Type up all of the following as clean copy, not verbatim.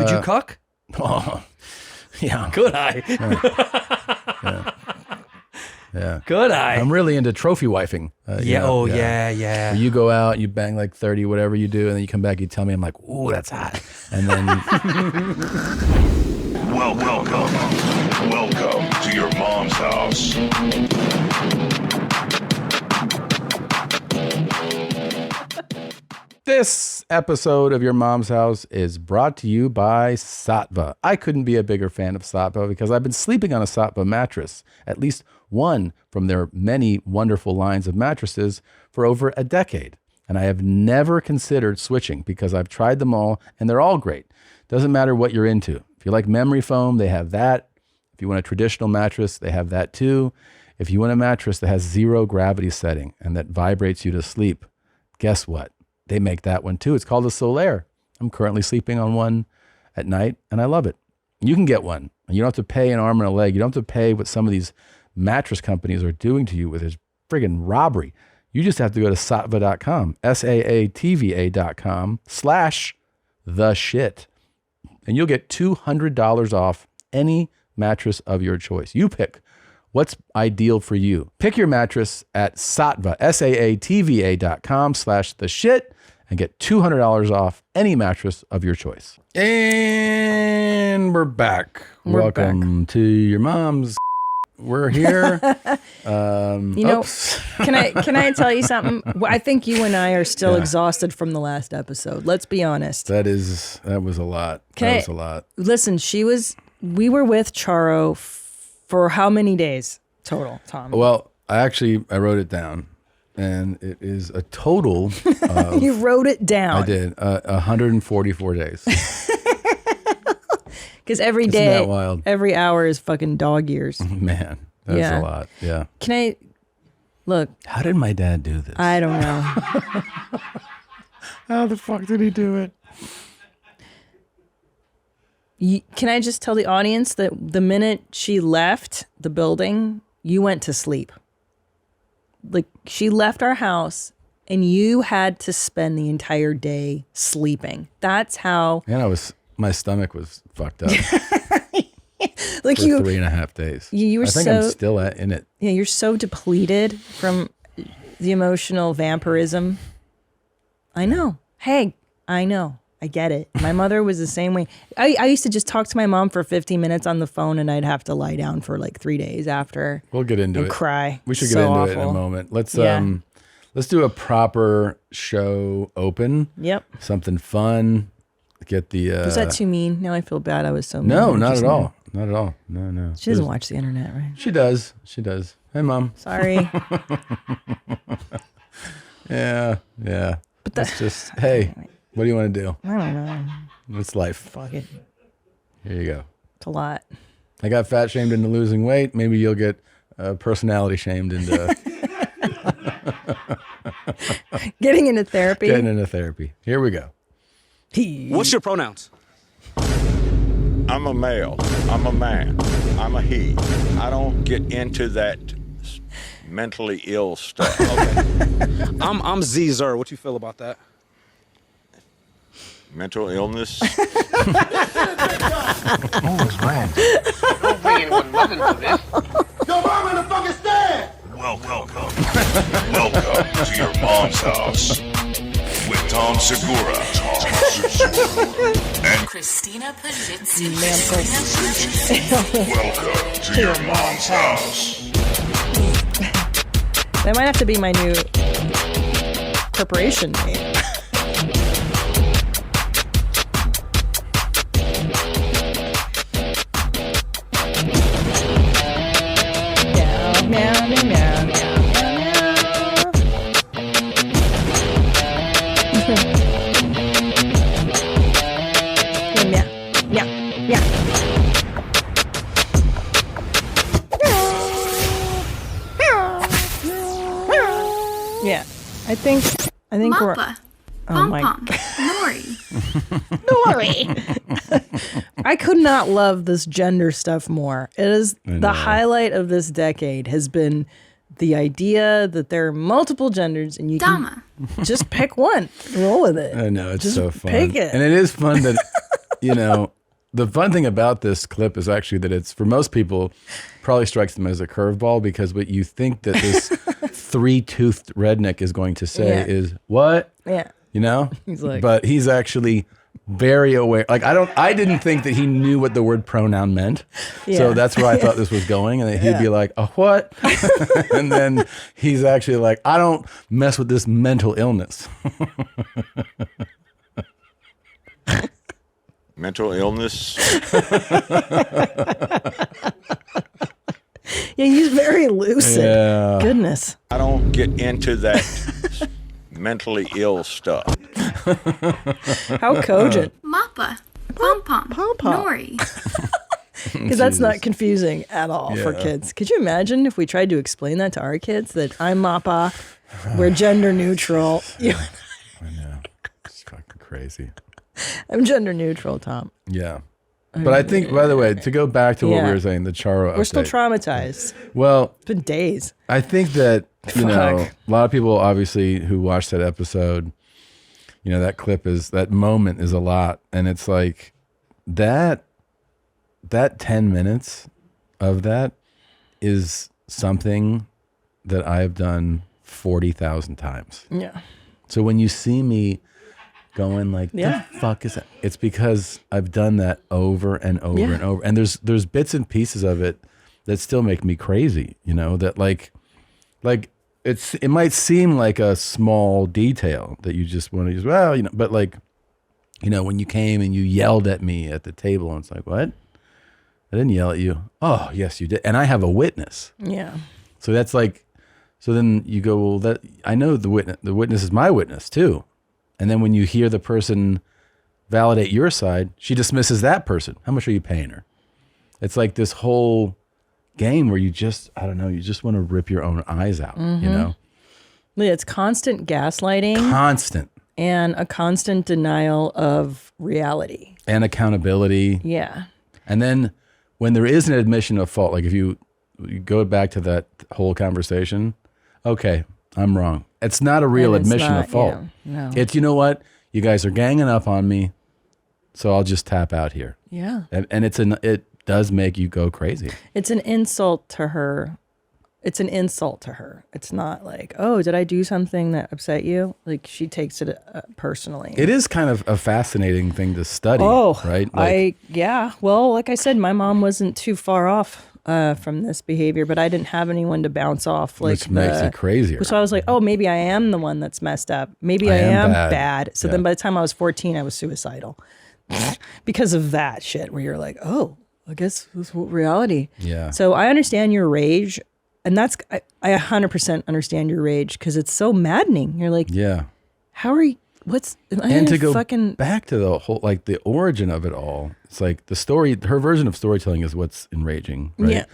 Could you cuck? Oh, yeah. Could I? Yeah. Could I? I'm really into trophy wifing. Yeah. Where you go out, you bang like 30, whatever you do, and then you come back, you tell me, I'm like, ooh, that's hot. And then... Welcome to your mom's house. This episode of Your Mom's House is brought to you by Sattva. I couldn't be a bigger fan of Sattva because I've been sleeping on a Sattva mattress, at least one from their many wonderful lines of mattresses, for over a decade. And I have never considered switching because I've tried them all and they're all great. Doesn't matter what you're into. If you like memory foam, they have that. If you want a traditional mattress, they have that too. If you want a mattress that has zero gravity setting and that vibrates you to sleep, guess what? They make that one too. It's called a Solaire. I'm currently sleeping on one at night and I love it. You can get one. You don't have to pay an arm and a leg. You don't have to pay what some of these mattress companies are doing to you with this friggin' robbery. You just have to go to saatva.com, saatva.com/theshit. And you'll get $200 off any mattress of your choice. You pick what's ideal for you. Pick your mattress at Saatva, saatva.com/theshit, and get $200 off any mattress of your choice. And we're back. Welcome to Your Mom's. We're here. Can I tell you something? I think you and I are still exhausted from the last episode. Let's be honest. That was a lot. That was a lot. Listen, we were with Charo for how many days total, Tom? Well, I wrote it down, and it is a total of... You wrote it down. I did. 144 days. Because every Isn't day, that wild? every hour is fucking dog years. Man, that's a lot. Yeah. Can I... Look. How did my dad do this? I don't know. How the fuck did he do it? Can I just tell the audience that the minute she left the building, you went to sleep. Like, she left our house and you had to spend the entire day sleeping. That's how... And my stomach was fucked up. Like for 3.5 days. You were I think I'm still in it. Yeah, you're so depleted from the emotional vampirism. I know. Hey, I know. I get it. My mother was the same way. I used to just talk to my mom for 15 minutes on the phone and I'd have to lie down for like 3 days after. We'll get into it. And cry. We should get into it in a moment. Let's do a proper show open. Yep. Something fun. Get the... Was that too mean? Now I feel bad. I was so mean. No, not at all. Not at all. No. She doesn't watch the internet, right? She does. Hey, Mom. Sorry. Yeah. But that's just, hey, what do you want to do? I don't know. It's life. Fuck it. Here you go. It's a lot. I got fat shamed into losing weight. Maybe you'll get personality shamed into... Getting into therapy. Here we go. What's your pronouns? I'm a male. I'm a man. I'm a he. I don't get into that mentally ill stuff. Okay. I'm Z-Zer. What you feel about that? Mental illness. Oh, it's right. Don't bring anyone mother into this. Yo, mom in the fucking stand! Welcome to Your Mom's House with Tom Segura. And Christina Pajitsin. welcome to Your Mom's House. That might have to be my new corporation name. Meow, meow, meow, meow, Yeah, I think we're... Oh my God. Nori. I could not love this gender stuff more. It is the highlight of this decade has been the idea that there are multiple genders and you can just pick one, roll with it. I know, it's just so fun. Pick it. And it is fun that you know, the fun thing about this clip is actually that it's, for most people, probably strikes them as a curveball, because what you think that this three-toothed redneck is going to say is, what? Yeah. You know? He's like, but he's actually very aware. Like, I didn't think that he knew what the word pronoun meant. So that's where I thought this was going. And then he'd be like, a what? And then he's actually like, I don't mess with this mental illness. Mental illness. Yeah, he's very lucid. Yeah. Goodness. I don't get into that mentally ill stuff. How cogent. Mappa. Pom pom. Pom-pom. Nori. Because that's not confusing at all for Yeah. kids. Could you imagine if we tried to explain that to our kids, that I'm Mappa, we're gender neutral. I know. It's fucking crazy. I'm gender neutral, Tom. Yeah. But I think, by the way, to go back to what we were saying, the Charo We're still update. traumatized. Well, It's been days. I think that, you know, Fuck. a lot of people obviously who watched that episode, you know, that clip is, that moment is a lot. And it's like that 10 minutes of that is something that I've done 40,000 times. Yeah. So when you see me going like, Yeah. the fuck is that? It's because I've done that over and over and over. And there's bits and pieces of it that still make me crazy, you know, that like it might seem like a small detail that you just want to use, well, you know, but like, you know, when you came and you yelled at me at the table, and it's like, what? I didn't yell at you. Oh, yes, you did. And I have a witness. Yeah. So that's like, so then you go, well, that I know the witness is my witness too. And then when you hear the person validate your side, she dismisses that person. How much are you paying her? It's like this whole game where you just, I don't know, you just want to rip your own eyes out, you know? Yeah, it's constant gaslighting Constant. and a constant denial of reality. And accountability. Yeah. And then when there is an admission of fault, like if you go back to that whole conversation, okay, I'm wrong. It's not a real And it's admission not, of fault. yeah, no. It's, you know what? You guys are ganging up on me, so I'll just tap out here. Yeah. And it does make you go crazy. It's an insult to her. It's an insult to her. It's not like, oh, did I do something that upset you? Like, she takes it personally. It is kind of a fascinating thing to study, Oh, right? Like, yeah. Well, like I said, my mom wasn't too far off from this behavior, but I didn't have anyone to bounce off. Like, which makes it crazier. So I was like, oh, maybe I am the one that's messed up. Maybe I am bad. So Yeah. then by the time I was 14, I was suicidal because of that shit where you're like, oh, I guess this is reality. Yeah. So I understand your rage. And that's, I 100% understand your rage because it's so maddening. You're like, yeah. how are you, And to go fucking, back to the whole, like the origin of it all, it's like the story, her version of storytelling is what's enraging, right? Yeah.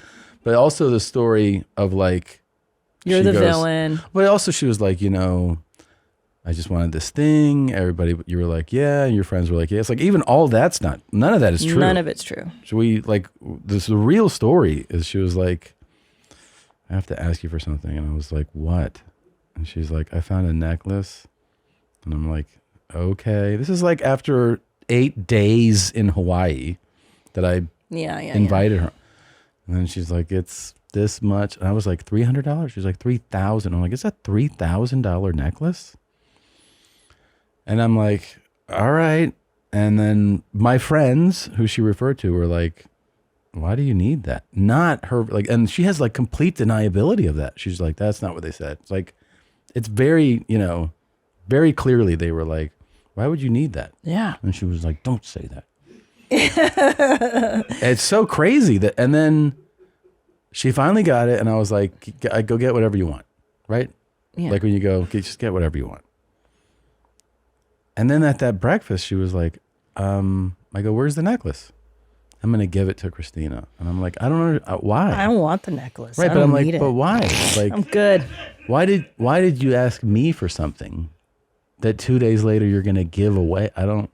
But also the story of like, you're she the goes- villain. But also she was like, you know, I just wanted this thing. Everybody, you were like, yeah. And your friends were like, yeah. It's like, even all that's none of that is true. None of it's true. So we like, the real story is she was like, I have to ask you for something. And I was like, what? And she's like, I found a necklace. And I'm like, okay. This is like after 8 days in Hawaii that I Yeah. invited her. And then she's like, it's this much. And I was like, $300? She's like, $3,000. I'm like, is that $3,000 necklace? And I'm like, all right. And then my friends who she referred to were like, why do you need that? Not her, like, and she has like complete deniability of that. She's like, that's not what they said. It's like, it's very, you know, very clearly they were like, why would you need that? Yeah. And she was like, don't say that. It's so crazy that, and then she finally got it. And I was like, go get whatever you want. Right? Yeah. Like when you go, just get whatever you want. And then at that breakfast, she was like, I go, where's the necklace? I'm going to give it to Christina. And I'm like, I don't know why. I don't want the necklace. Right, I but don't I'm like, need it. but why? Like, I'm good. why did you ask me for something that 2 days later you're going to give away? I don't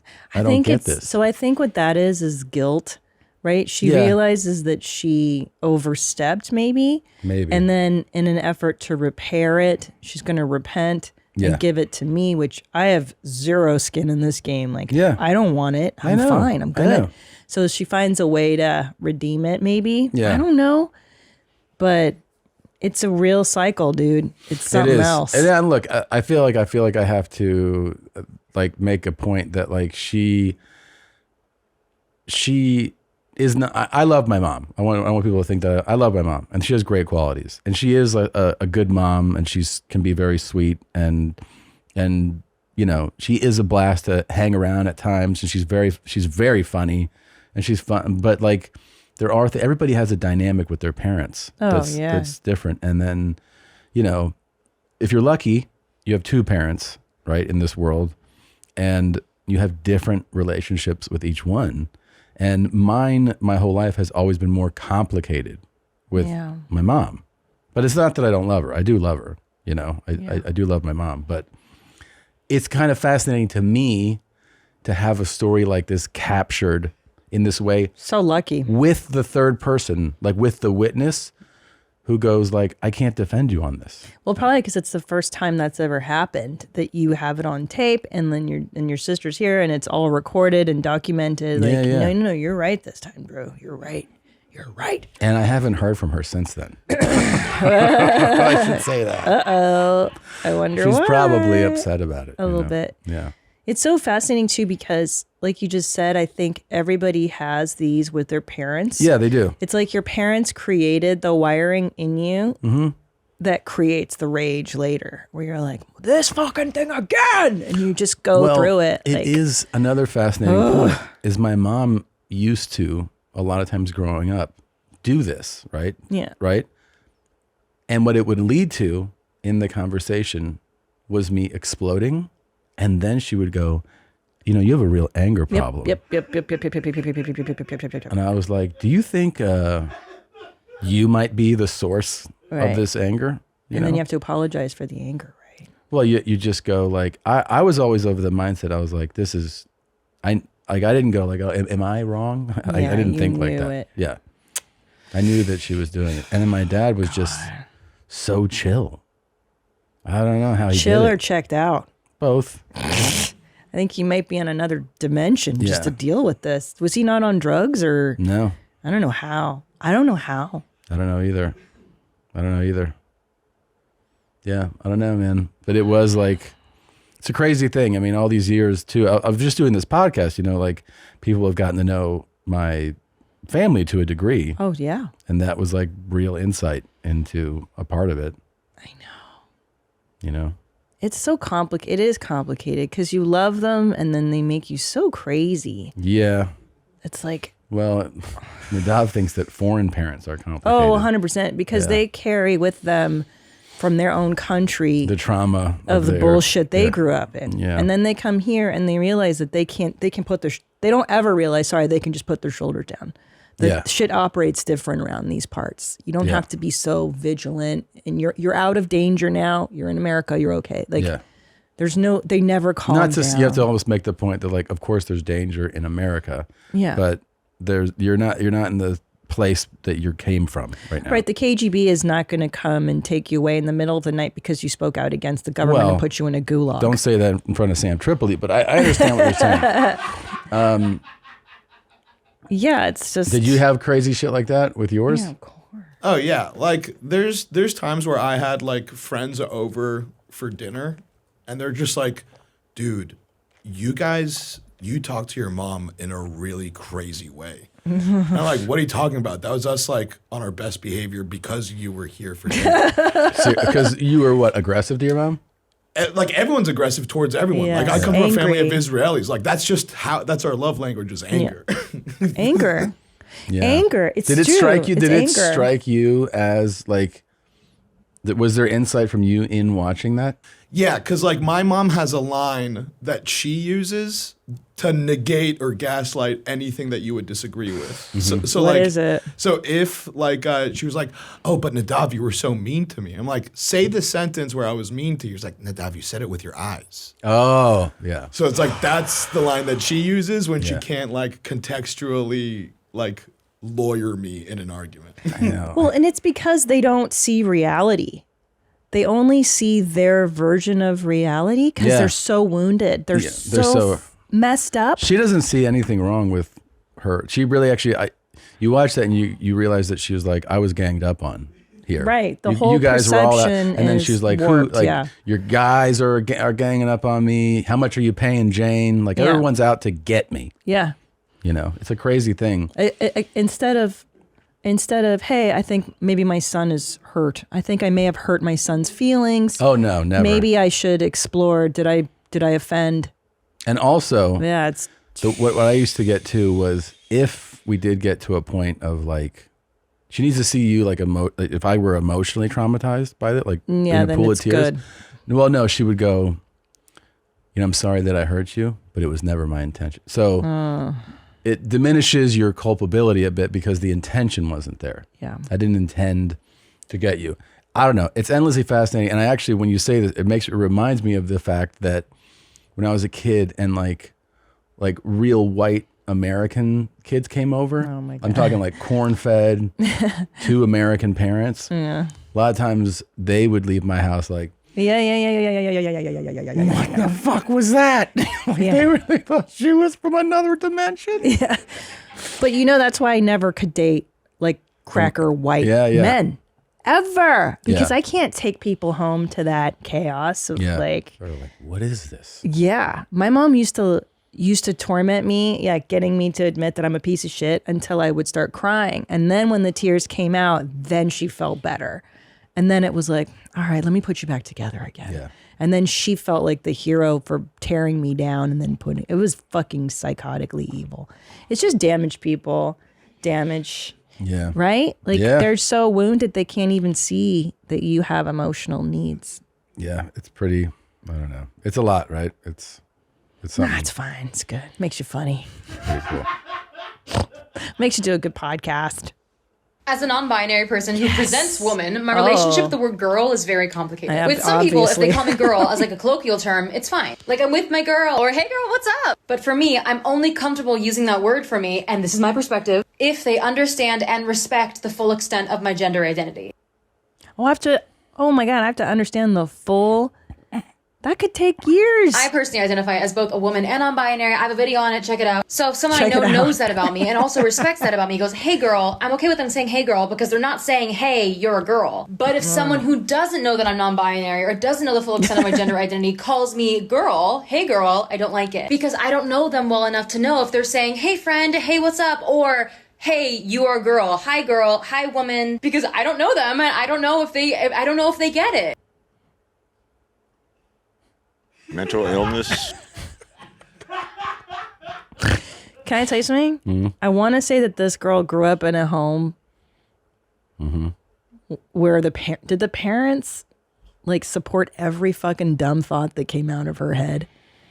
get this. So I think what that is guilt, right? She Yeah. realizes that she overstepped maybe. Maybe. And then in an effort to repair it, she's going to repent Yeah. and give it to me, which I have zero skin in this game. Like, Yeah. I don't want it. I'm know. fine. I'm I know. good. So she finds a way to redeem it, maybe. Yeah. I don't know. But it's a real cycle, dude. It's something else. And then look, I feel like I have to like make a point that like she is not. I love my mom. I want people to think that I love my mom, and she has great qualities, and she is a good mom, and can be very sweet, and you know, she is a blast to hang around at times, and she's very funny, and she's fun. But like, there are everybody has a dynamic with their parents that's different, and then, you know, if you're lucky, you have two parents, right, in this world, and you have different relationships with each one. And mine, my whole life, has always been more complicated with my mom. But it's not that I don't love her. I do love her. You know, I do love my mom. But it's kind of fascinating to me to have a story like this captured in this way. So lucky. With the third person, like with the witness who goes like, I can't defend you on this. Well, probably because it's the first time that's ever happened that you have it on tape, and then your sister's here, and it's all recorded and documented. Like, no, you're right this time, bro. You're right. You're right. And I haven't heard from her since then. I should say that. I wonder She's why. probably upset about it. A little bit. Yeah. It's so fascinating too because, like you just said, I think everybody has these with their parents. Yeah, they do. It's like your parents created the wiring in you that creates the rage later, where you're like, this fucking thing again, and you just go through it. It is another fascinating point. Is my mom used to, a lot of times growing up, do this, right? Yeah. Right? And what it would lead to in the conversation was me exploding. And then she would go, you know, you have a real anger problem. Yep. And I was like, do you think you might be the source of this anger? And then you have to apologize for the anger, right? Well, you just go like, I was always of the mindset. I was like, I didn't go like, oh, am I wrong? I didn't think like that. It. Yeah. I knew that she was doing it. And then my dad was just so chill. I don't know how he chill did it. or checked out. Both. I think he might be on another dimension just to deal with this. Was he not on drugs or? No. I don't know how. I don't know either. Yeah, I don't know, man. But it was like, it's a crazy thing. I mean, all these years too, of just doing this podcast, you know, like people have gotten to know my family to a degree. Oh, yeah. And that was like real insight into a part of it. I know. You know? It's so complicated. It is complicated because you love them and then they make you so crazy. Yeah. It's like. Well, Nadav thinks that foreign parents are complicated. Oh, 100%. Because they carry with them from their own country the trauma of the bullshit they grew up in. Yeah. And then they come here and they realize that they can put they don't ever realize, they can just put their shoulder down. The shit operates different around these parts. You don't have to be so vigilant, and you're out of danger now. You're in America. You're okay. Like, they never calm down. You have to almost make the point that, like, of course there's danger in America. Yeah. But you're not in the place that you came from right now. Right. The KGB is not going to come and take you away in the middle of the night because you spoke out against the government and put you in a gulag. Don't say that in front of Sam Tripoli, but I understand what you're saying. Yeah, it's just. Did you have crazy shit like that with yours? Yeah, of course. Oh yeah, like there's times where I had like friends over for dinner, and they're just like, "Dude, you talk to your mom in a really crazy way." And I'm like, "What are you talking about? That was us like on our best behavior because you were here for dinner." Because you were what, aggressive to your mom? Like everyone's aggressive towards everyone. Yes. Like I come from a family of Angry. Israelis. Like that's our love language is anger. Yeah. Anger. Yeah. Anger. It's Did it true. strike you? It's Did it anger. strike you as like? Was there insight from you in watching that? Yeah, because like my mom has a line that she uses to negate or gaslight anything that you would disagree with. So What like, is it? So if like she was like, "Oh, but Nadav, you were so mean to me." I'm like, "Say the sentence where I was mean to you." She's like, "Nadav, you said it with your eyes." Oh, yeah. So it's like that's the line that she uses when she can't like contextually like lawyer me in an argument. I know. Well, and it's because they don't see reality. they only see their version of reality because Yeah. they're so wounded. They're so messed up. She doesn't see anything wrong with her. She really actually, you watch that and you realize that she was like, I was ganged up on here. Right. The you, whole you guys were all that. perception And then is she's like, warped, who, like, yeah. your guys are ganging up on me. How much are you paying Jane? Like, Yeah. everyone's out to get me. Yeah. You know, it's a crazy thing. Instead of, hey, I think maybe my son is hurt. I think I may have hurt my son's feelings. Oh, no, never. Maybe I should explore. Did I offend? And also, Yeah, it's what I used to get to was if we did get to a point of like, she needs to see you like if I were emotionally traumatized by it, like in a then pool it's of tears. good. Well, no, she would go, I'm sorry that I hurt you, but it was never my intention. So it diminishes your culpability a bit because the intention wasn't there. Yeah. I didn't intend to get you. I don't know. It's endlessly fascinating. And I actually, when you say this, it reminds me of the fact that when I was a kid and like real white American kids came over. Oh my God. I'm talking like corn-fed, 2 American parents. Yeah. A lot of times they would leave my house like, what the fuck was that? They really thought she was from another dimension. Yeah. But that's why I never could date like cracker white men. Ever. Because I can't take people home to that chaos of like, sort of like, what is this? Yeah. My mom used to torment me, getting me to admit that I'm a piece of shit until I would start crying. And then when the tears came out, then she felt better. And then it was like, all right, let me put you back together again. Yeah. And then she felt like the hero for tearing me down and then it was fucking psychotically evil. It's just damaged people, Yeah. right? Like they're so wounded they can't even see that you have emotional needs. Yeah, it's pretty, I don't know. It's a lot, right? It's something. Nah, it's fine. It's good. Makes you funny. Pretty cool. Makes you do a good podcast. As a non-binary person who presents woman, my relationship with the word girl is very complicated. With some people, if they call me girl as like a colloquial term, it's fine. Like, I'm with my girl, or hey girl, what's up? But for me, I'm only comfortable using that word for me, and this is my perspective, if they understand and respect the full extent of my gender identity. Oh my God, I have to understand the full. That could take years. I personally identify as both a woman and non-binary. I have a video on it. Check it out. So if someone I know knows that about me and also respects that about me, goes, hey girl, I'm okay with them saying hey girl because they're not saying hey, you're a girl. But if someone who doesn't know that I'm non-binary or doesn't know the full extent of my gender identity calls me girl, hey girl, I don't like it. Because I don't know them well enough to know if they're saying hey friend, hey what's up, or hey, you are a girl, hi woman, because I don't know them and I don't know if they get it. Mental illness. Can I tell you something? Mm-hmm. I want to say that this girl grew up in a home where did the parents like support every fucking dumb thought that came out of her head?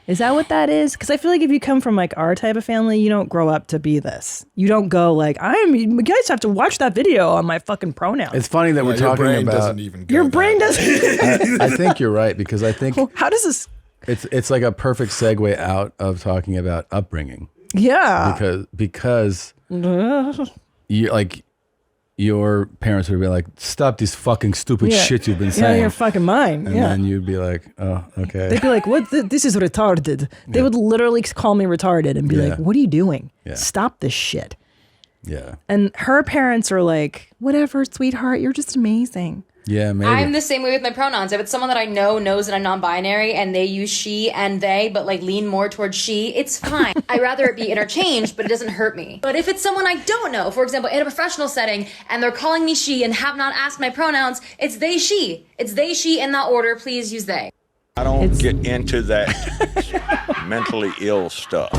Is that what that is? Because I feel like if you come from like our type of family, you don't grow up to be this. You don't go like, you guys have to watch that video on my fucking pronouns. It's funny that we're your talking brain about. doesn't even go Your that brain way. doesn't. I think you're right because I think How does this? it's like a perfect segue out of talking about upbringing Yeah. because you like your parents would be like, stop these fucking stupid shit you've been Yeah, saying. you're fucking mine. And Yeah. then you'd be like, oh, okay. They'd be like, "What? This is retarded." They would literally call me retarded and be Yeah. like, "What are you doing? Yeah. Stop this shit." Yeah. And her parents are like, "Whatever, sweetheart, you're just amazing." Yeah, maybe. I'm the same way with my pronouns. If it's someone that I know knows that I'm non-binary and they use she and they, but like lean more towards she, it's fine. I'd rather it be interchanged, but it doesn't hurt me. But if it's someone I don't know, for example, in a professional setting, and they're calling me she and have not asked my pronouns, it's they, she. It's they, she in that order. Please use they. I don't get into that mentally ill stuff.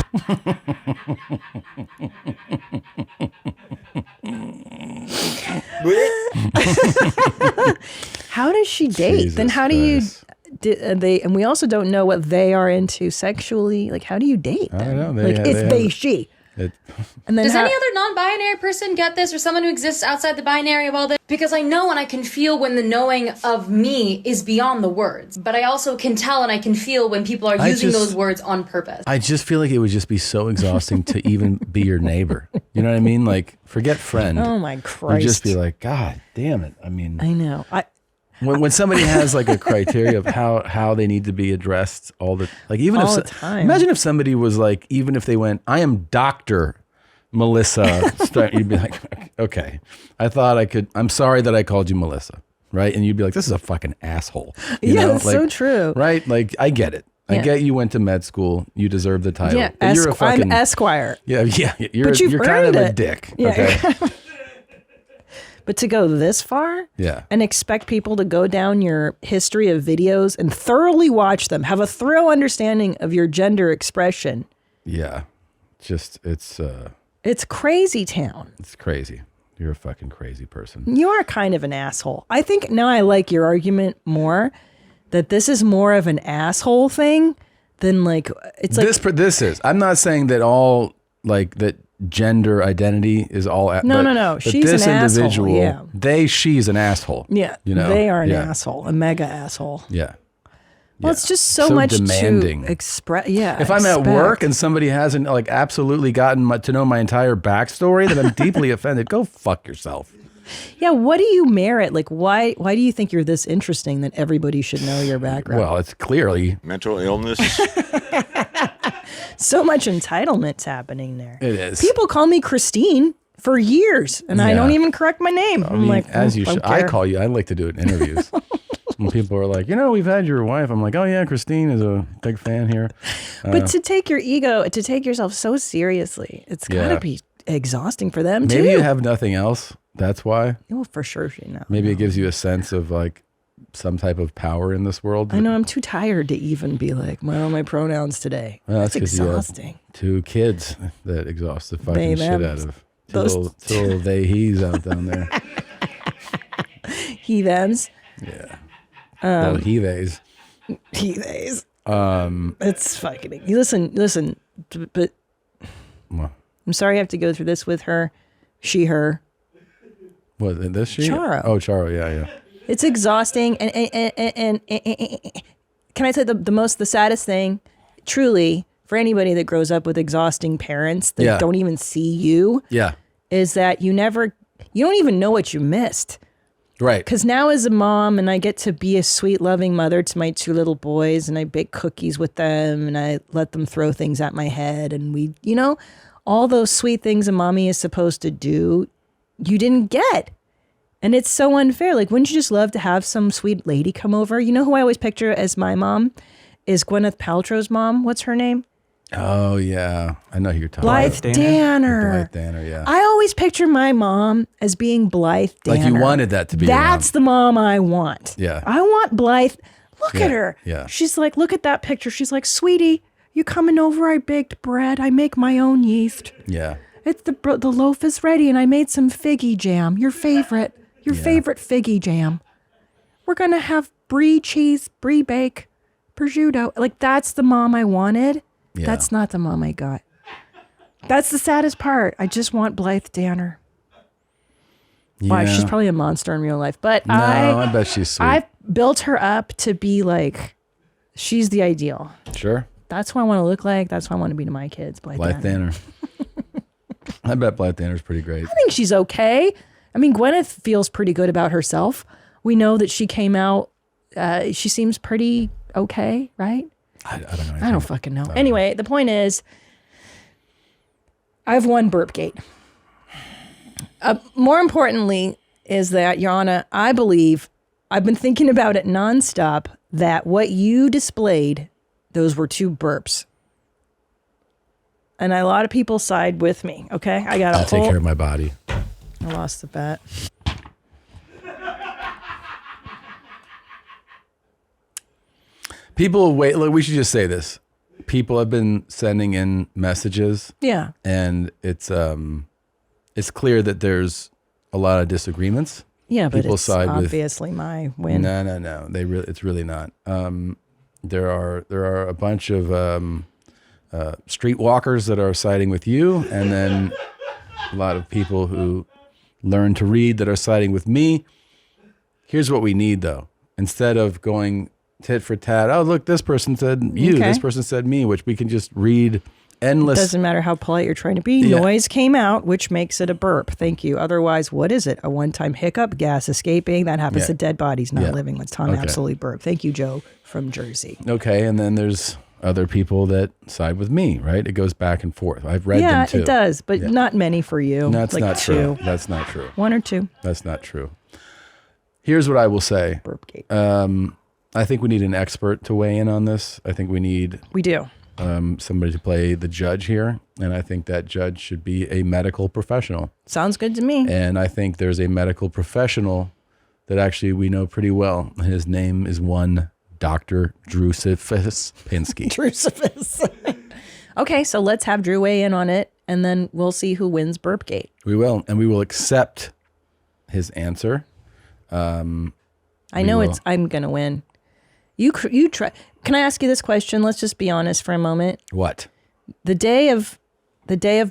How does she date? Jesus then how Christ. do you? And we also don't know what they are into sexually. Like, how do you date? I don't know. Like, it's they, she. It, And then Does how- any other non-binary person get this, or someone who exists outside the binary of all this? Because I know and I can feel when the knowing of me is beyond the words, but I also can tell and I can feel when people are using those words on purpose. I just feel like it would just be so exhausting to even be your neighbor. You know what I mean? Like, forget friend. Oh my You'd Christ! just be like, God damn it. I mean, I know. when somebody has like a criteria of how they need to be addressed all the time. Imagine if somebody was like, even if they went, I am Dr. Melissa, you'd be like, okay, I'm sorry that I called you Melissa. Right. And you'd be like, this is a fucking asshole. You know? It's so true. Right. Like, I get it. I get you went to med school. You deserve the title. Yeah. But you're a fucking I'm Esquire. Yeah. You're kind of a dick. Yeah. Okay. But to go this far and expect people to go down your history of videos and thoroughly watch them, have a thorough understanding of your gender expression. Yeah. Just, it's crazy town. It's crazy. You're a fucking crazy person. You are kind of an asshole. I think now I like your argument more that this is more of an asshole thing than like, it's like. This is. I'm not saying that all, like, that gender identity is all. No. She's this an individual, asshole. Yeah. She's an asshole. Yeah. You know? They are an asshole, a mega asshole. Yeah. Well, it's just so much demanding. to express. Yeah. If I'm at work and somebody hasn't like absolutely gotten to know my entire backstory, then I'm deeply offended. Go fuck yourself. Yeah. What do you merit? Like, why do you think you're this interesting that everybody should know your background? Well, it's clearly mental illness. So much entitlement's happening there. It is. People call me Christine for years, and I don't even correct my name. I'm like, as you should. I call you. I like to do it in interviews. When people are like, we've had your wife. I'm like, oh yeah, Christine is a big fan here. But to take your ego, to take yourself so seriously, it's gotta be exhausting for them too. Maybe you have nothing else. That's why. Well, for sure, Maybe it gives you a sense of like some type of power in this world. I know. I'm too tired to even be like, what are my pronouns today? Well, that's exhausting. 2 kids that exhaust the fucking shit out of till they he's out down there. He thems. Yeah. Well, he theys. He theys. It's fucking. Listen. But I'm sorry I have to go through this with her. She, her. What, this she? Charo. Oh, Charo. Yeah. It's exhausting, and can I say the saddest thing, truly, for anybody that grows up with exhausting parents that don't even see you, is that you don't even know what you missed. Right. Because now as a mom, and I get to be a sweet, loving mother to my 2 little boys, and I bake cookies with them, and I let them throw things at my head, and we, all those sweet things a mommy is supposed to do, you didn't get. And it's so unfair. Like, wouldn't you just love to have some sweet lady come over? You know who I always picture as my mom is Gwyneth Paltrow's mom. What's her name? Oh, yeah. I know who you're talking about. Blythe Danner. Blythe Danner, yeah. I always picture my mom as being Blythe Danner. Like you wanted that to be That's the mom I want. Yeah. I want Blythe. Look at her. Yeah. She's like, look at that picture. She's like, sweetie, you coming over? I baked bread. I make my own yeast. Yeah. It's the loaf is ready, and I made some figgy jam. Your favorite figgy jam. We're going to have brie cheese, brie bake, prosciutto. Like, that's the mom I wanted. Yeah. That's not the mom I got. That's the saddest part. I just want Blythe Danner. Yeah. Why? She's probably a monster in real life. But no, I bet she's sweet. I built her up to be like, she's the ideal. Sure. That's who I want to look like. That's who I want to be to my kids. Blythe Danner. I bet Blythe Danner's pretty great. I think she's okay. I mean, Gwyneth feels pretty good about herself. We know that she came out. She seems pretty okay, right? I don't know. I don't fucking know. Anyway, the point is, I've won Burp Gate. More importantly is that, Your Honor, I believe, I've been thinking about it nonstop, that what you displayed, those were 2 burps. And a lot of people side with me, okay? I'll take care of my body. I lost the bet. People wait. Look, we should just say this. People have been sending in messages. Yeah. And it's clear that there's a lot of disagreements. Yeah, but people it's side obviously with, my win. No. It's really not. There are a bunch of streetwalkers that are siding with you, and then a lot of people who learn to read that are siding with me. Here's what we need, though. Instead of going tit for tat, oh, look, this person said you, this person said me, which we can just read endless. It doesn't matter how polite you're trying to be. Yeah. Noise came out, which makes it a burp. Thank you. Otherwise, what is it? A one-time hiccup, gas escaping. That happens to dead bodies, not living ones. Tom absolutely burp. Thank you, Joe from Jersey. Okay, and then there's other people that side with me, right? It goes back and forth. I've read them too. Yeah, it does, but not many for you. That's like not two. true. That's not true. One or two. That's not true. Here's what I will say. Burp Gate. I think we need an expert to weigh in on this. I think we need somebody to play the judge here. And I think that judge should be a medical professional. Sounds good to me. And I think there's a medical professional that actually we know pretty well. His name is one Dr. Drusifus Pinsky. Drusifus. Okay, so let's have Drew weigh in on it, and then we'll see who wins Burp Gate. We will. And we will accept his answer. I know I'm going to win. You try. Can I ask you this question? Let's just be honest for a moment. What? The day of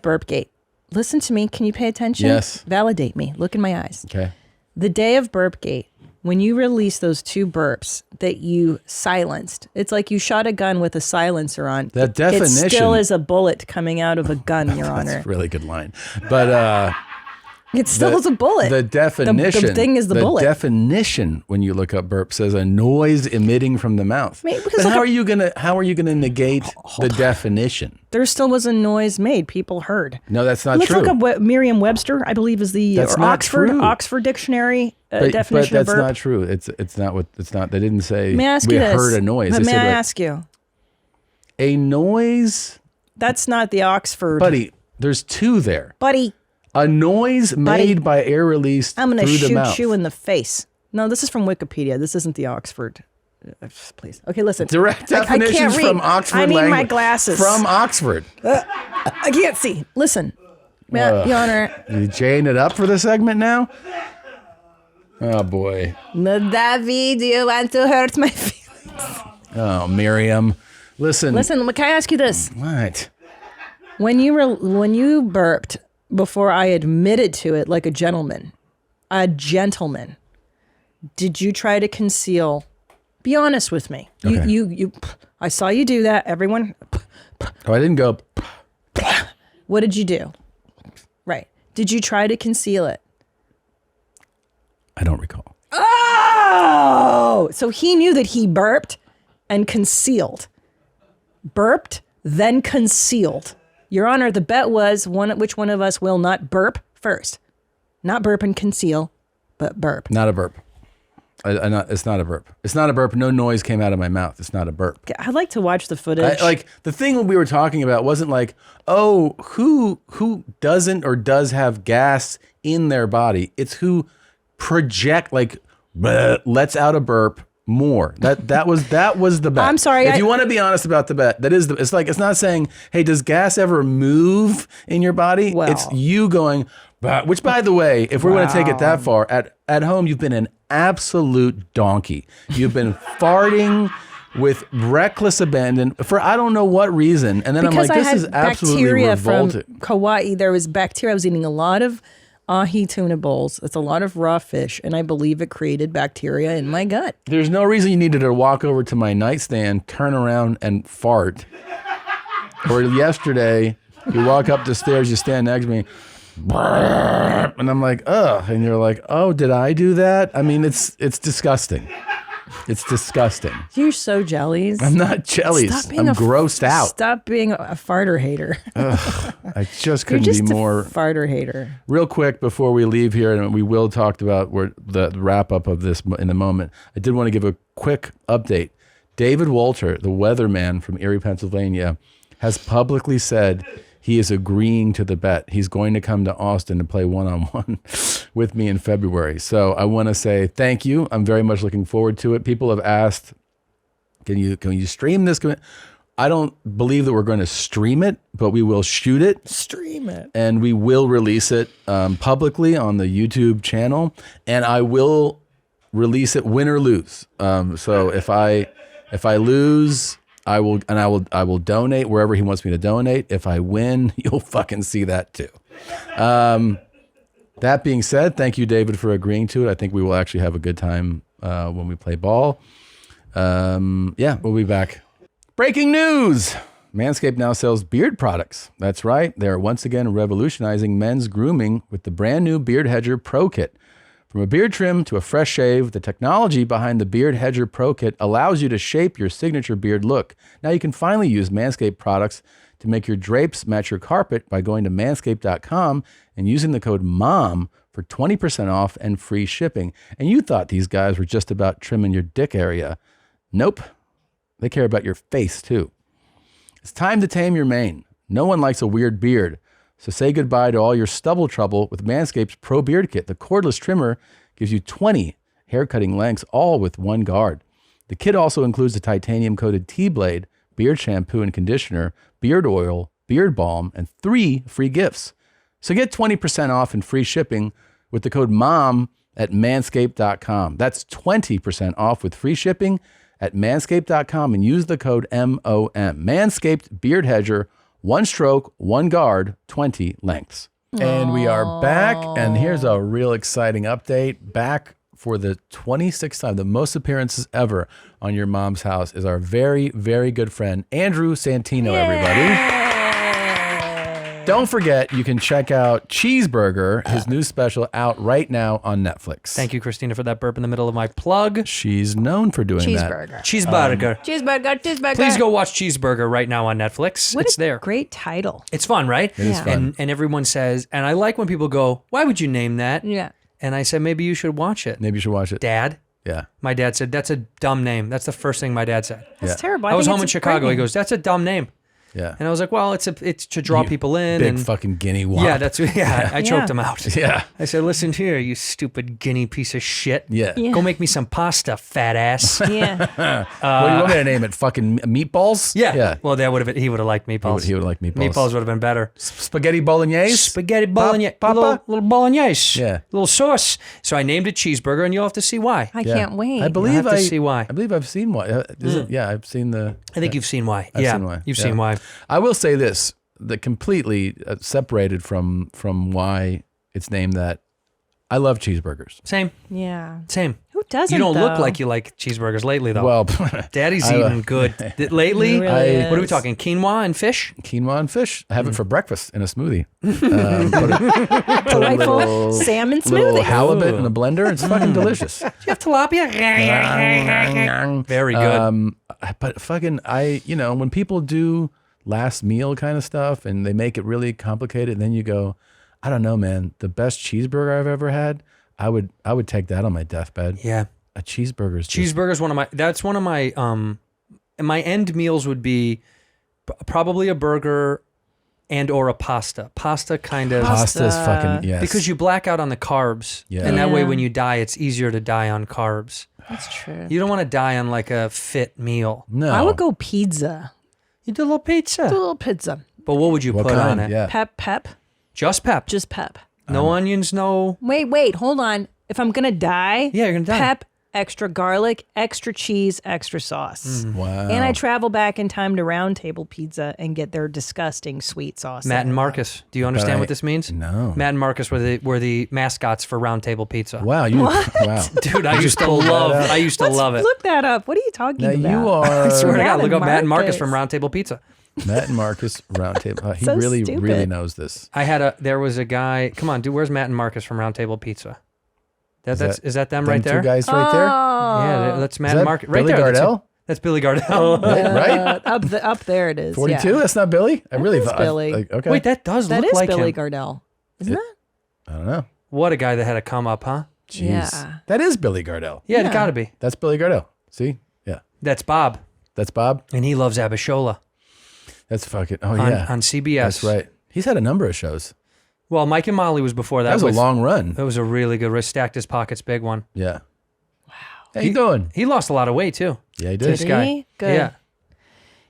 Burp Gate. Listen to me. Can you pay attention? Yes. Validate me. Look in my eyes. Okay. The day of Burp Gate, when you released those two burps that you silenced, it's like you shot a gun with a silencer on. That definition. It still is a bullet coming out of a gun, Your Honor. That's a really good line. But it still is a bullet. The definition. The thing is the bullet. The definition when you look up burp says a noise emitting from the mouth. But how are you gonna negate the definition? There still was a noise made. People heard. No, that's not Let's true. look up what Merriam-Webster, I believe, is the That's not true. Oxford Dictionary definition but of that's burp. not true. It's not what it's not. They didn't say May I ask we you this? heard a noise. But They may said I like, ask you? a noise, That's not the Oxford. buddy. There's two there. Buddy, A noise made by air released I'm going to through the mouth. shoot you in the face. No, this is from Wikipedia. This isn't the Oxford. Please. Okay, listen. Direct I can't definitions read. from Oxford. I need my language. glasses. From Oxford. I can't see. Listen. Your Honor. You jaying it up for the segment now? Oh, boy. David, do you want to hurt my feelings? Oh, Miriam. Listen. Listen, can I ask you this? What? When you burped before I admitted to it like a gentleman, did you try to conceal? Be honest with me. Okay. You I saw you do that. Everyone. Oh, I didn't go. What did you do? Right. Did you try to conceal it? I don't recall. Oh, so he knew that he burped and concealed. Burped, then concealed. Your Honor, the bet was which one of us will not burp first. Not burp and conceal, but burp. Not a burp. It's not a burp. It's not a burp. No noise came out of my mouth. It's not a burp. I'd like to watch the footage. Like the thing we were talking about wasn't like, oh, who doesn't or does have gas in their body. It's who project like lets out a burp more. That was the bet. I'm sorry. If you want to be honest about the bet, that is it's like it's not saying, hey, does gas ever move in your body? Well. It's you going. Which, by the way, if we're going to take it that far, at home, you've been an absolute donkey. You've been farting with reckless abandon for I don't know what reason. And then because I'm like, I this had is absolutely bacteria revolting. from Kauai. There was bacteria. I was eating a lot of ahi tuna bowls. It's a lot of raw fish, and I believe it created bacteria in my gut. There's no reason you needed to walk over to my nightstand, turn around, and fart. Or yesterday, you walk up the stairs, you stand next to me, and I'm like, ugh. And you're like, oh, did I do that? I mean, it's disgusting. It's disgusting. You're so jellies. I'm not jellies. I'm grossed out. Stop being a farter hater. Ugh, I just couldn't You're just be more. a farter hater. Real quick before we leave here, and we will talk about the wrap up of this in a moment. I did want to give a quick update. David Wolter, the weatherman from Erie, Pennsylvania, has publicly said he is agreeing to the bet. He's going to come to Austin to play one-on-one with me in February. So I want to say thank you. I'm very much looking forward to it. People have asked, can you stream this? I don't believe that we're going to stream it, but we will shoot it. Stream it. And we will release it publicly on the YouTube channel. And I will release it win or lose. So if I lose, I will donate wherever he wants me to donate. If I win, you'll fucking see that too. That being said, thank you, David, for agreeing to it. I think we will actually have a good time when we play ball. Yeah, we'll be back. Breaking news. Manscaped now sells beard products. That's right. They are once again revolutionizing men's grooming with the brand new Beard Hedger Pro Kit. From a beard trim to a fresh shave, the technology behind the Beard Hedger Pro Kit allows you to shape your signature beard look. Now you can finally use Manscaped products to make your drapes match your carpet by going to manscaped.com and using the code MOM for 20% off and free shipping. And you thought these guys were just about trimming your dick area. Nope. They care about your face too. It's time to tame your mane. No one likes a weird beard. So say goodbye to all your stubble trouble with Manscaped's Pro Beard Kit. The cordless trimmer gives you 20 hair-cutting lengths, all with one guard. The kit also includes a titanium-coated T-blade, beard shampoo and conditioner, beard oil, beard balm, and 3 free gifts. So get 20% off and free shipping with the code MOM at manscaped.com. That's 20% off with free shipping at manscaped.com and use the code MOM. Manscaped Beard Hedger, 1 stroke, 1 guard, 20 lengths. And we are back, and here's a real exciting update. Back for the 26th time, the most appearances ever on Your Mom's House is our very, very good friend, Andrew Santino, everybody. Don't forget, you can check out Cheeseburger, his new special, out right now on Netflix. Thank you, Christina, for that burp in the middle of my plug. She's known for doing Cheeseburger. that. Cheeseburger. Cheeseburger. Please go watch Cheeseburger right now on Netflix. What it's a there. great title. It's fun, right? It is fun. And everyone says, and I like when people go, why would you name that? Yeah. And I said, maybe you should watch it. Maybe you should watch it. Dad? Yeah. My dad said, that's a dumb name. That's the first thing my dad said. That's terrible. I was think home in it's a Chicago. great He name. goes, that's a dumb name. Yeah. And I was like, well, it's to draw people in. Big and fucking guinea wop. Yeah, I choked him out. Yeah. I said, listen here, you stupid guinea piece of shit. Yeah. Go make me some pasta, fat ass. Yeah. What do you want me to name it? Fucking meatballs? Yeah. Yeah. Well, he would have liked meatballs. He would like meatballs. Meatballs would have been better. Spaghetti bolognese? Spaghetti bolognese. Papa? Little bolognese. Yeah. Little sauce. So I named it Cheeseburger, and you'll have to see why. I can't wait. I believe have to see why. I believe I've seen why. Yeah, I've seen the. I think you've seen why. I've seen why. You've Yeah. seen why. I will say this: the completely separated from why it's named that. I love cheeseburgers. Same. Yeah. Same. Who doesn't? You don't look though? like you like cheeseburgers lately, though. Well, Daddy's eating good. Lately, He really what are we is. talking? Quinoa and fish? quinoa and fish. I have it for breakfast in a smoothie. Delightful salmon Little smoothie. halibut in a blender. It's fucking delicious. Do you have tilapia? Very good. But fucking, when people do last meal kind of stuff and they make it really complicated, then you go, I don't know, man. The best cheeseburger I've ever had, I would take that on my deathbed. Yeah. A cheeseburger is just, Cheeseburger's one of my my end meals would be probably a burger and or a pasta. Pasta kind of. pasta's fucking, yes. Because you black out on the carbs. Yeah. And that way Yeah. when you die, it's easier to die on carbs. That's true. You don't want to die on like a fit meal. No. I would go pizza. You do a little pizza. A little pizza. But what would you What put kind? on it? Yeah. Pep. Just pep. Just pep. No onions, no. Wait, hold on. If I'm gonna die, Yeah, you're gonna die. Pep, extra garlic, extra cheese, extra sauce. Wow. And I travel back in time to Round Table Pizza and get their disgusting sweet sauce. Matt and that I love. Marcus. Do you understand what this means? No. Matt and Marcus were the mascots for Round Table Pizza. Wow. Wow. Dude, I used to love it. Look that up. What are you talking Now about? you are I swear to Matt God, look and up Matt and Marcus Marcus. from Round Table Pizza. Matt and Marcus Roundtable. He So really stupid. knows this. There was a guy. Come on, dude. Where's Matt and Marcus from Round Table Pizza? Is that them Them right there? two guys right there? Yeah, that's Matt Is that and Marcus. Right Billy there. Gardell? That's Billy Gardell. Right? Up there it is. 42? Yeah. That's not Billy? I really is thought. Billy. Okay. Wait, that does That look is like Billy him. Gardell. Isn't it? I don't know. What a guy that had a come up, huh? Jeez. Yeah. That is Billy Gardell. Yeah, Yeah. it gotta be. That's Billy Gardell. See? Yeah. That's Bob, That's Bob. and he loves Abishola That's fucking. Oh, on, yeah. on CBS. That's right. He's had a number of shows. Well, Mike and Molly was before that. That was a long run. That was a really good. Stacked his pockets, big one. Yeah. Wow. How you doing? He lost a lot of weight too. Yeah, he Did did. This guy. he? Good. Yeah.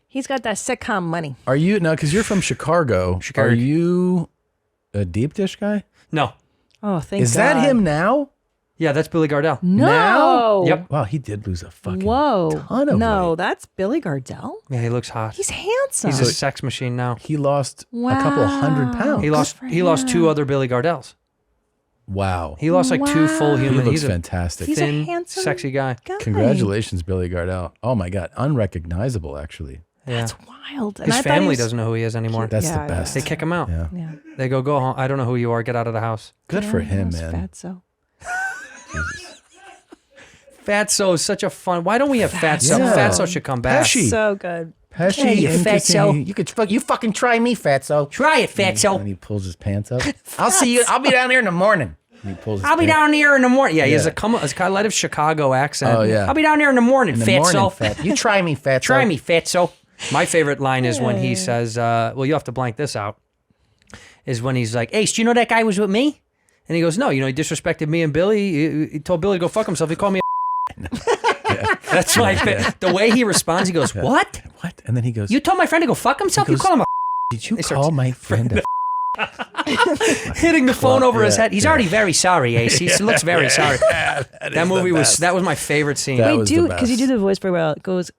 He's got that sitcom money. Are you, now, because you're from Chicago, Chicago. are you a deep dish guy? No. Oh, thank Is God. that him now? Yeah, that's Billy Gardell. No. Now? Yep. Wow, he did lose a fucking Whoa. ton of No, weight. that's Billy Gardell. Yeah, he looks hot. He's handsome. He's a sex machine now. He lost a couple of hundred pounds. He lost. for He lost two him. other Billy Gardells. Wow. He lost like two full Wow. He human. looks He's a fantastic. He's a thin, handsome sexy guy. guy. Congratulations, Billy Gardell. Oh my God. Unrecognizable, actually. That's wild. And His I thought he family was- doesn't know who he is anymore. That's Yeah, the best. They kick him out. Yeah. Yeah. They go home. I don't know who you are. Get out of the house. Good for him, That's man. Fatso. Fatso is such a fun. Why don't we have Fatso? Yeah. Fatso should come back. Pesci. So good. Pesci, Hey, you interesting. fatso. You fucking try me, fatso. Try it, And fatso. he pulls his pants up. I'll see you. I'll be down here in the morning. And he pulls his I'll be pants- down here in the morning. Yeah, he has Yeah. a kind of Chicago accent. Oh, yeah. I'll be down here in the morning, In the Fatso. morning, fat. You try me, fatso. Try me, Fatso. My favorite line is when he says, well, you have to blank this out, is when he's like, Ace, do you know that guy was with me? And he goes, no, he disrespected me and Billy. He told Billy to go fuck himself. He called me a That's my favorite. The way he responds, he goes, what? What? And then he goes, You told my friend to go fuck himself? He You goes, call him a did you He call starts- my friend a hitting the phone over his Yeah, head. He's already very sorry, Ace. He looks very sorry. That movie was my favorite scene. That Wait, was do the because you best. do the voice very well. It goes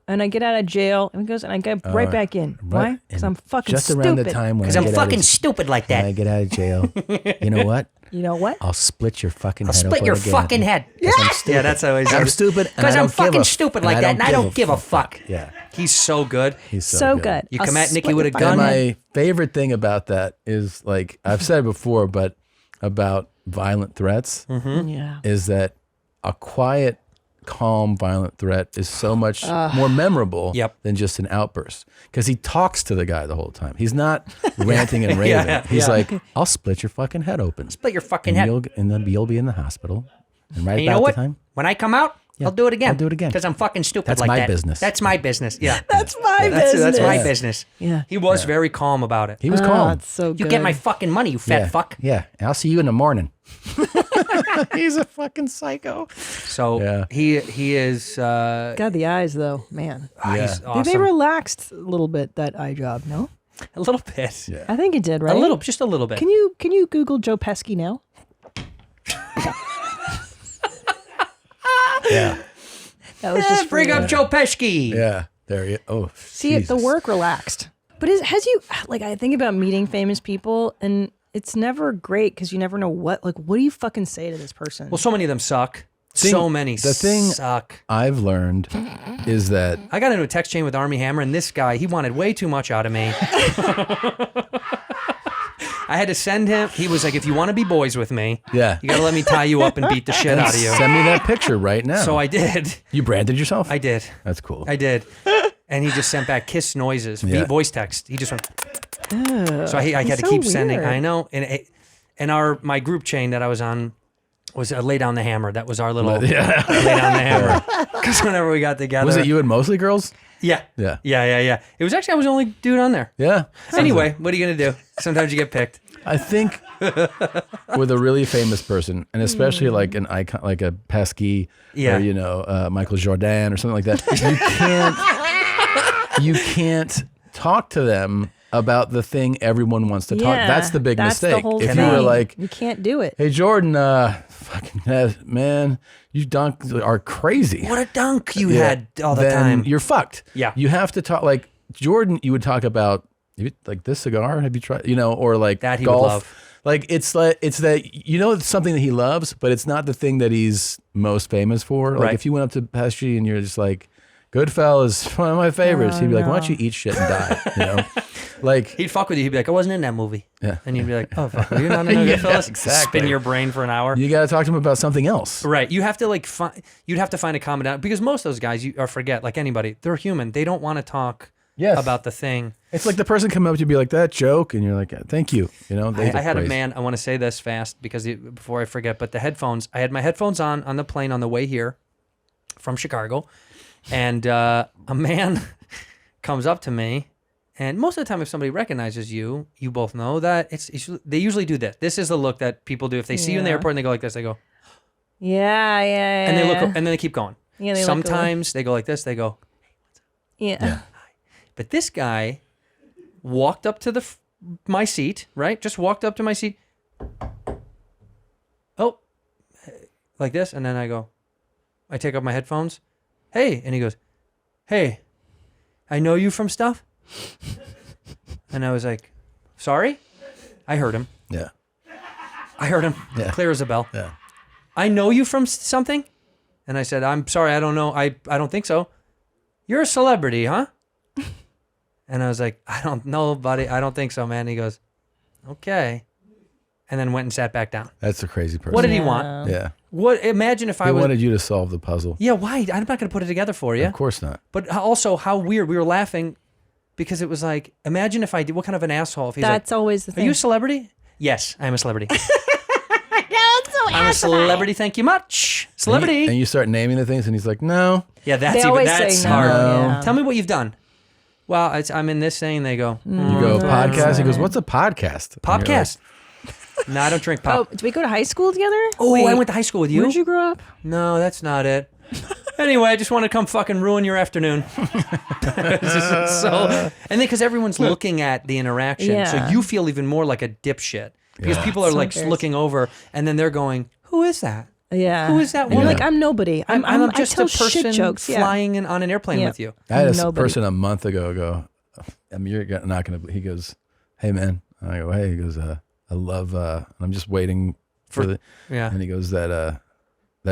and I get out of jail and it goes and I get right back in. Why? Because I'm fucking just stupid. around the time when Because I I'm get out fucking of, stupid like when that. I get out of jail. You know what? You know what? I'll split your fucking I'll head split open your again. fucking head. Yeah, that's how he's I'm stupid. and Because I I'm don't give fucking a- stupid like that, and I don't give a fuck. Yeah, He's so good. he's So good. You I'll come at Nikki split with your a fucking gun. And head. my favorite thing about that is, like I've said it before, but about violent threats Yeah. is that a quiet, calm, violent threat is so much more memorable Yep. than just an outburst. Because he talks to the guy the whole time. He's not ranting and raving. Yeah, He's yeah. like, "I'll split your fucking head open." Split your fucking and head. then you'll be in the hospital. And right And you about know what? the time, When I come out, I'll do it again. I'll do it again. Because I'm fucking stupid That's like my that. business. That's my business. Yeah. That's my business. That's my Yeah. business. Yeah. He was very calm about it. he was Oh, calm. it's so good. You get my fucking money, you fat yeah. fuck. Yeah, and I'll see you in the morning. He's a fucking psycho. So Yeah. he is God, the eyes though, man. he's They awesome. relaxed a little bit that eye job, no? A little bit. Yeah. I think it did, right? A little, just a little bit. Can you Google Joe Pesci now? Yeah, That was just Bring for up you. Joe Pesci. yeah. There you. Oh, See, the Jesus. work relaxed. But has you like I think about meeting famous people and it's never great because you never know what do you fucking say to this person? Well, so many of them suck. Thing- so many the thing- suck. I've learned is that I got into a text chain with Army Hammer, and this guy, he wanted way too much out of me. I had to send him. He was like, if you want to be boys with me, yeah. you got to let me tie you up and beat the shit out of you. Send me that picture right now. So I did. You branded yourself? I did. That's cool. I did. And he just sent back kiss noises, Yeah. voice text. He just went. So I had to so keep sending. weird. I know. And my group chain that I was on was Lay Down the Hammer. That was our little Lay Down the Hammer. Because whenever we got together. Was it you and Mostly Girls? Yeah. Yeah. Yeah. It was actually, I was the only dude on there. Yeah. Anyway, what are you going to do? Sometimes you get picked. I think with a really famous person, and especially like an icon, like a Pesky, Yeah. or Michael Jordan or something like that, you can't talk to them about the thing everyone wants to talk. That's the big that's mistake. The whole If thing. you were like, you can't do it. "Hey Jordan, fucking man, you are crazy." What a dunk you Yeah, had all the then time. you're fucked. Yeah. You have to talk like Jordan. You would talk about like this cigar. Have you tried? Or like That he would golf. love. Like it's that it's something that he loves, but it's not the thing that he's most famous for. Like Right. if you went up to Pesci and you're just like, "Goodfellas, one of my favorites," he'd be like, "Why don't you eat shit and die?" Like He'd fuck with you. He'd be like, I wasn't in that movie. Yeah. And you'd be like, oh, fuck, you're not in that Yeah, Goodfellas? exactly. Spin your brain for an hour. you got to talk to him about something else. Right. You have to you'd have to find a common down because most of those guys forget, like anybody, they're human. They don't want to talk Yes. about the thing. It's like the person coming up to you be like, "That joke," and you're like, "Thank you." I had a man, I want to say this fast because before I forget, but the headphones, I had my headphones on the plane on the way here from Chicago. And a man comes up to me. And most of the time, if somebody recognizes you, you both know that they usually do this. This is the look that people do. If they see you in the Yeah. airport and they go like this, they go, Yeah. and they look, and then they keep going. Yeah, they look away. Sometimes they go like this, they go, Yeah. but this guy walked up to my seat, right? Just walked up to my seat. Oh, like this. And then I take off my headphones. Hey. And he goes, hey, I know you from stuff. And I was like, sorry? I heard him. Yeah. I heard him. Yeah. Clear as a bell. Yeah. I know you from something? And I said, I'm sorry, I don't know. I don't think so. You're a celebrity, huh? And I was like, I don't know, buddy. I don't think so, man. He goes, okay. And then went and sat back down. That's a crazy person. What did he want? Yeah. What? Imagine if He I was. wanted you to solve the puzzle. Yeah, why? I'm not going to put it together for you. Of course not. But also, how weird. We were laughing because it was like, imagine if I did, what kind of an asshole if he's That's like, always the are thing. you a celebrity? Yes, I'm a celebrity. so I'm a celebrity, thank you much. Celebrity. And you start naming the things, and he's like, no. Yeah, They that's even, always that's say no. hard. Yeah. Tell me what you've done. Well, I'm in this thing. They go, You go, podcast? He goes, what's a podcast? And you're podcast. No, I don't drink pop. Oh, did we go to high school together? Oh, Wait, I went to high school with you. Where did you grow up? No, that's not it. Anyway, I just want to come fucking ruin your afternoon. And then because everyone's looking at the interaction, so Yeah. you feel even more like a dipshit because Yeah. people are So like embarrassing. looking over, and then they're going, "Who is that? Yeah. Who is that And you're woman?" like, I'm nobody. I'm just I tell a person shit jokes. Yeah. flying on an airplane Yeah. with you. I had a Nobody. person a month ago go, I mean, you're not going to, he goes, hey, man. And I go, hey. He goes, I love, I'm just waiting for the, Yeah. and he goes, that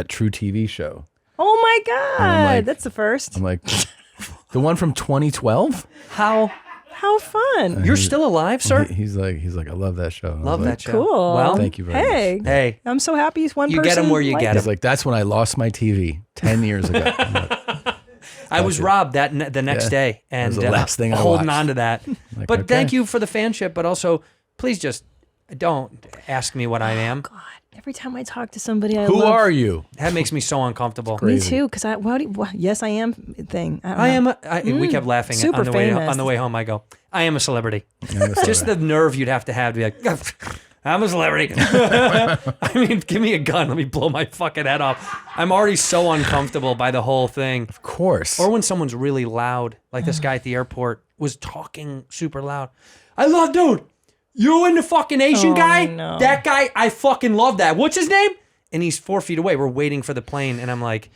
True TV show. Oh my God. I'm like- That's the first. I'm like, the one from 2012? How fun. you're still alive, sir? He's like, I love that show. And I was Love like, that show. Cool. Well, Thank you very much. Hey. Hey, I'm so happy one You person get 'em where you liked get it. 'em. Like, that's when I lost my TV 10 years ago. I'm like, I was robbed the next Yeah. day, That and was the last thing I holding watched. on to that. Like, But okay. thank you for the fanship. But also, please just don't ask me what I am. God, every time I talk to somebody I Who love. are you? That makes me so uncomfortable. Me Crazy. too, because yes, I am thing. I, don't I know. am. We kept laughing Super on the way famous. on the way home. I go, I am a celebrity. I'm a Just celebrity. the nerve you'd have to be like, I'm a celebrity. I mean, give me a gun. Let me blow my fucking head off. I'm already so uncomfortable by the whole thing. Of course. Or when someone's really loud, like this guy at the airport was talking super loud. I love, dude, you and the fucking Asian guy? no. That guy, I fucking love that. What's his name? And he's 4 feet away. We're waiting for the plane. And I'm like,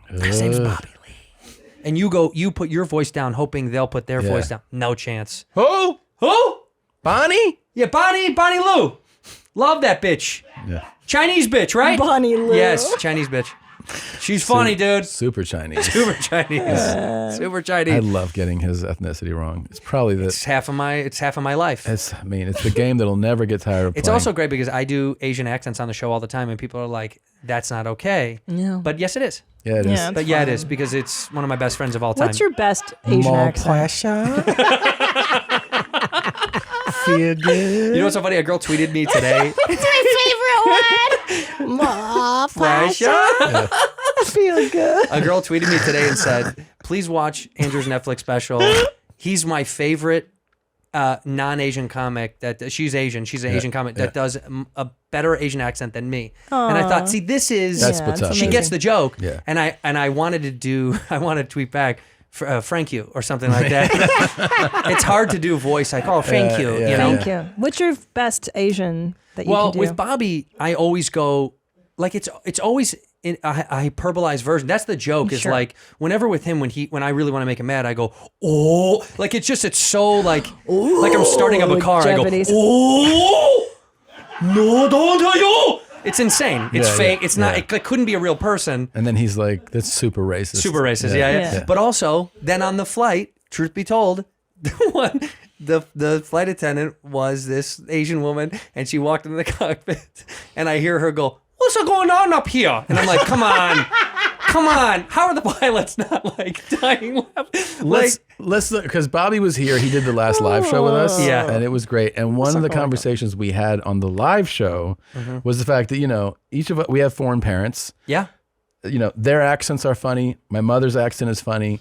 his name's Bobby Lee. And you put your voice down, hoping they'll put their voice down. No chance. Who? Who? Bonnie? Yeah, Bonnie Lou. Love that bitch. Yeah. Chinese bitch, right? Bonnie Lou. Yes, Chinese bitch. She's funny, dude. Super Chinese. Super Chinese. Super Chinese. I love getting his ethnicity wrong. It's probably the. It's half of my life. It's the game that'll never get tired of playing. It's also great because I do Asian accents on the show all the time, and people are like, "That's not okay." No. But yes, it is. Yeah, it is. Yeah. But yeah, it is because it's one of my best friends of all time. What's your best Asian More accent? pressure. Feel good. You know what's so funny? A girl tweeted me today. It's my favorite one. More Pressure. Feel good. A girl tweeted me today and said, "Please watch Andrew's Netflix special. He's my favorite non-Asian comic. That she's Asian. She's an Asian comic that does a better Asian accent than me." And I thought, see, this is That's what's up. she gets the joke. Yeah. And I wanted to tweet back. Frank you or something like that. It's hard to do voice like, oh, thank you. yeah. You know? Thank you. What's your best Asian that you Well, can do? with Bobby, I always go like it's always in a hyperbolized version. That's the joke. Is Sure. like whenever with him when I really want to make him mad, I go oh, like it's so like I'm starting up a car. Japanese. I go oh no, don't you. It's insane. It's Yeah, fake. yeah, It's not. yeah. It couldn't be a real person. And then he's like, that's super racist. Super racist. Yeah. Yeah. But also, then on the flight, truth be told, the flight attendant was this Asian woman, and she walked into the cockpit, and I hear her go, "What's going on up here?" And I'm like, "Come on, come on! How are the pilots not like dying laughing?" Let's look, because Bobby was here. He did the last live show with us. Yeah. And it was great. And one of the conversations we had on the live show was the fact that, each of us, we have foreign parents. Yeah. Their accents are funny. My mother's accent is funny.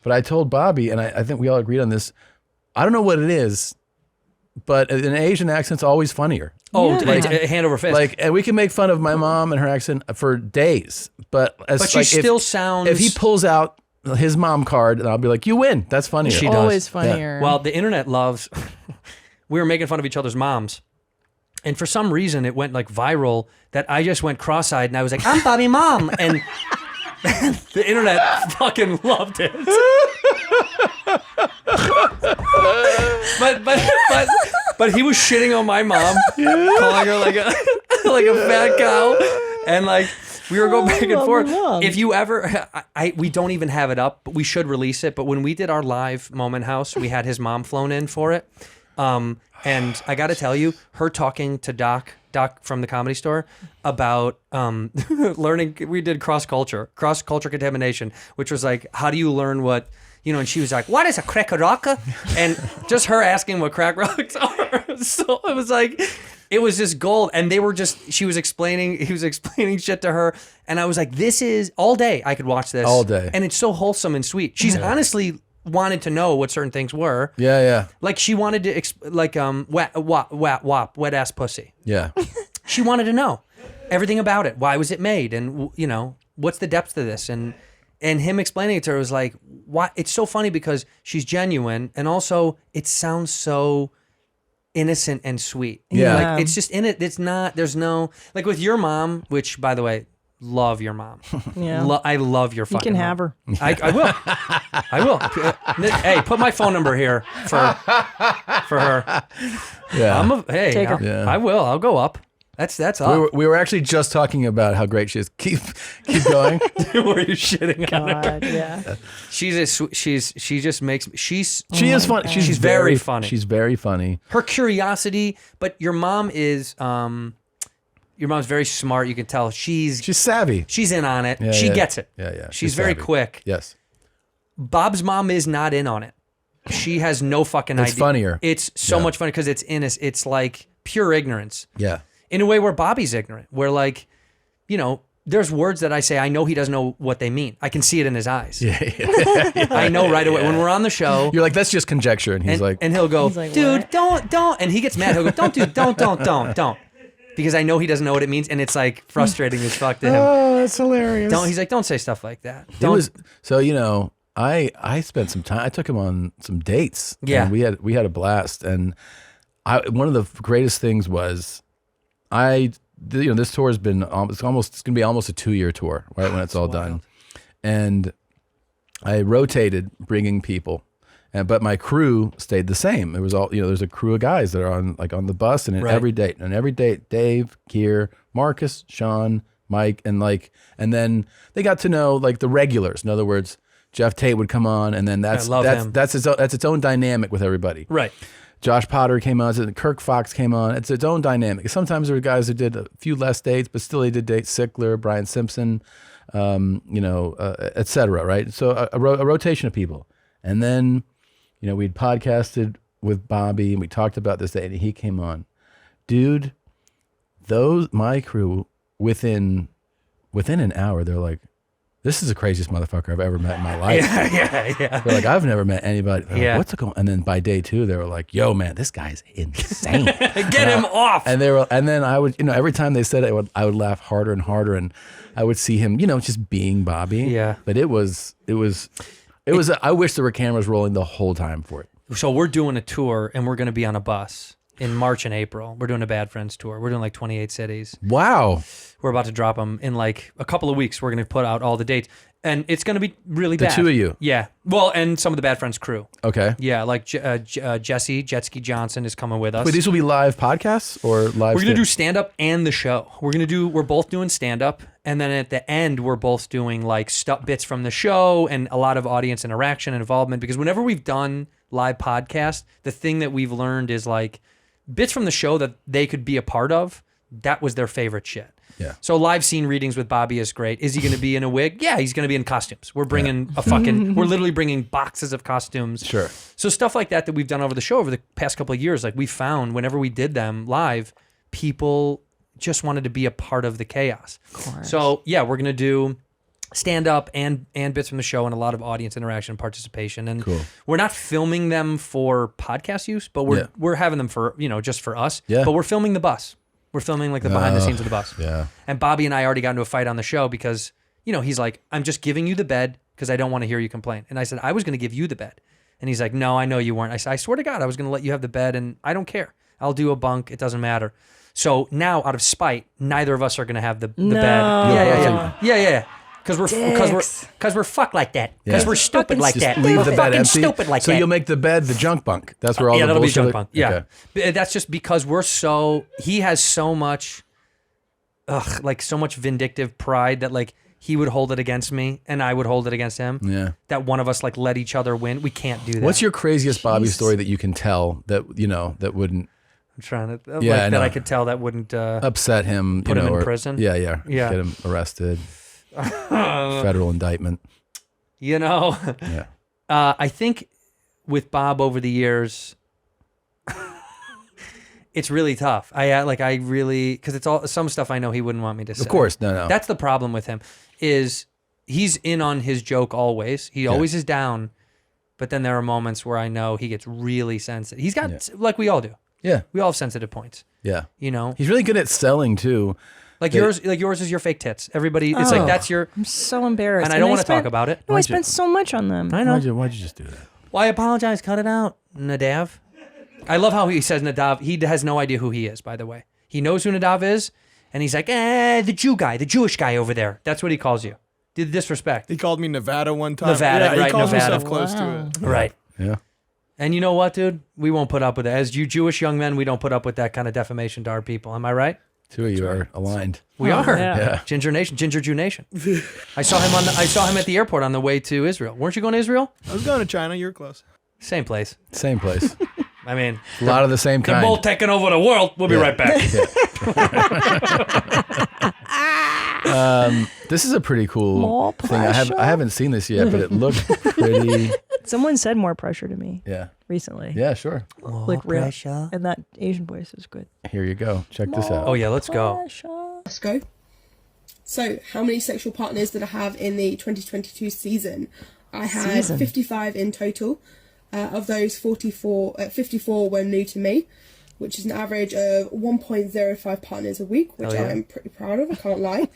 But I told Bobby, and I think we all agreed on this, I don't know what it is, but an Asian accent's always funnier. Oh, Yeah. hand over fist. And we can make fun of my mom and her accent for days. But she still sounds. If he pulls out his mom card, and I'll be like, you win. That's funnier. She does. Always funnier. Well, the internet loves. We were making fun of each other's moms, and for some reason, it went like viral that I just went cross-eyed and I was like, "I'm Bobby, mom," and the internet fucking loved it. but he was shitting on my mom, calling her like a fat cow, and like We were going back and love forth. my mom. If you ever, we don't even have it up, but we should release it. But when we did our live Moment House, we had his mom flown in for it. And I got to tell you, her talking to Doc from the Comedy Store about learning. We did cross culture contamination, which was like, how do you learn what, and she was like, what is a crack rocka? And just her asking what crack rocks are. So it was like, it was just gold. And he was explaining shit to her. And I was like, this is all day. I could watch this all day. And it's so wholesome and sweet. She's honestly wanted to know what certain things were. Yeah. Like she wanted to, wet ass pussy. Yeah. She wanted to know everything about it. Why was it made? And, what's the depth of this? And him explaining it to her was like, why? It's so funny because she's genuine. And also it sounds so innocent and sweet. Yeah. Like it's just in it. It's not, there's no, like with your mom, which by the way, love your mom. Yeah. I love your fucking You can mom. have her. I will. I will. Hey, put my phone number here for her. Yeah. Take her. Yeah. I will. I'll go up. That's up. We were actually just talking about how great she is. Keep going. Were you shitting on her? God, yeah. She just makes She is funny. She's very funny. She's very funny. Her curiosity, but your mom is your mom's very smart. You can tell she's savvy. She's in on it. Yeah, she yeah. gets it. Yeah. She's very savvy. quick. Yes. Bob's mom is not in on it. She has no fucking idea. It's funnier. It's so much funny because it's innocent. It's like pure ignorance. Yeah. In a way where Bobby's ignorant, where like, there's words that I say, I know he doesn't know what they mean. I can see it in his eyes. Yeah. I know right away. When we're on the show. You're like, that's just conjecture. And he's like. And he'll go, like, dude, what? don't. And he gets mad. He'll go, don't. Because I know he doesn't know what it means. And it's like frustrating as fuck to him. Oh, that's hilarious. He's like, don't say stuff like that. I spent some time. I took him on some dates. Yeah. And we had a blast. And one of the greatest things was this tour has been it's going to be almost a 2-year tour, right, when it's all done. And I rotated bringing people, but my crew stayed the same. It was all, there's a crew of guys that are on the bus, and every date, Dave, Keir, Marcus, Sean, Mike, and then they got to know like the regulars. In other words, Jeff Tate would come on, and then that's its own dynamic with everybody. Right. Josh Potter came on, Kirk Fox came on. It's its own dynamic. Sometimes there were guys who did a few less dates, but still they did date Sickler, Brian Simpson, et cetera, right? So a rotation of people. And then, we'd podcasted with Bobby, and we talked about this day, and he came on. Dude, my crew, within an hour, they're like, this is the craziest motherfucker I've ever met in my life. Yeah. They're like, I've never met anybody. They're like, Yeah. what's going on? And then by day 2, they were like, yo, man, this guy's insane. Get him off. And then I would, every time they said it, I would laugh harder and harder, and I would see him, just being Bobby. Yeah. But it was. I wish there were cameras rolling the whole time for it. So we're doing a tour, and we're going to be on a bus in March and April. We're doing a Bad Friends tour. We're doing like 28 cities. Wow. We're about to drop them in like a couple of weeks. We're going to put out all the dates, and it's going to be really The bad. two of you? Yeah. Well, and some of the Bad Friends crew. Okay. Yeah, like Jesse Jetski Johnson is coming with us. Wait, these will be live podcasts or live? We're going to do stand-up and the show. We're both doing stand-up, and then at the end, we're both doing like bits from the show and a lot of audience interaction and involvement, because whenever we've done live podcasts, the thing that we've learned is like bits from the show that they could be a part of, that was their favorite shit. Yeah. So live scene readings with Bobby is great. Is he going to be in a wig? Yeah, he's going to be in costumes. We're bringing we're literally bringing boxes of costumes. Sure. So stuff like that we've done over the show over the past couple of years, like we found whenever we did them live, people just wanted to be a part of the chaos. Of course. So yeah, we're going to do stand up and bits from the show and a lot of audience interaction and participation. And Cool. we're not filming them for podcast use, but we're having them for, just for us. Yeah. But we're filming the bus. We're filming like the behind the scenes of the bus. Yeah. And Bobby and I already got into a fight on the show because, he's like, I'm just giving you the bed because I don't want to hear you complain. And I said, I was going to give you the bed. And he's like, no, I know you weren't. I said, I swear to God, I was going to let you have the bed, and I don't care. I'll do a bunk. It doesn't matter. So now, out of spite, neither of us are going to have the bed. Yeah. Because we're fucked like that. Because we're stupid like that. Leave We're the bed fucking empty. stupid like that. So you'll make the bed the junk bunk. That's where all the that'll be bullshit. junk bunk. Yeah. Okay. That's just because he has so much like so much vindictive pride that like he would hold it against me and I would hold it against him. Yeah. That one of us like let each other win. We can't do that. What's your craziest Bobby story that you can tell that, that wouldn't I'm trying to, Yeah, I that I know. could tell that wouldn't upset him, put him in or- prison. Yeah. Yeah. Get him arrested. Federal indictment. Yeah. I think with Bob over the years, it's really tough. I really, because it's all some stuff I know he wouldn't want me to say. Of course, no. That's the problem with him, is he's in on his joke always. He always is down, but then there are moments where I know he gets really sensitive. He's got, like we all do. Yeah. We all have sensitive points. Yeah. He's really good at selling too. Like yours is your fake tits. Everybody, it's like that's your. I'm so embarrassed. And I don't want to talk about it. No, I spent so much on them. I know. Why'd you just do that? Well, I apologize. Cut it out, Nadav. I love how he says Nadav. He has no idea who he is, by the way. He knows who Nadav is, and he's like, the Jew guy, the Jewish guy over there. That's what he calls you. The disrespect. He called me Nevada one time. Nevada, yeah, right, he calls Nevada. himself close to it. Right. Yeah. And you know what, dude? We won't put up with it. As you Jewish young men, we don't put up with that kind of defamation to our people. Am I right? Two of you are aligned. We are. Yeah. Ginger Nation, Ginger Jew Nation. I saw him at the airport on the way to Israel. Weren't you going to Israel? I was going to China. You're close. Same place. Same place. I mean, a lot of the same kind. They're both taking over the world. We'll be right back. This is a pretty cool More thing. I haven't seen this yet, but it looked pretty. Someone said more pressure to me. Yeah. Recently. Yeah, sure. Like real. And that Asian voice was good. Here you go. Check this out. Oh yeah, let's go. Let's go. So, how many sexual partners did I have in the 2022 season? I had 55 in total. Of those, 54 were new to me, which is an average of 1.05 partners a week, which I'm pretty proud of, I can't lie.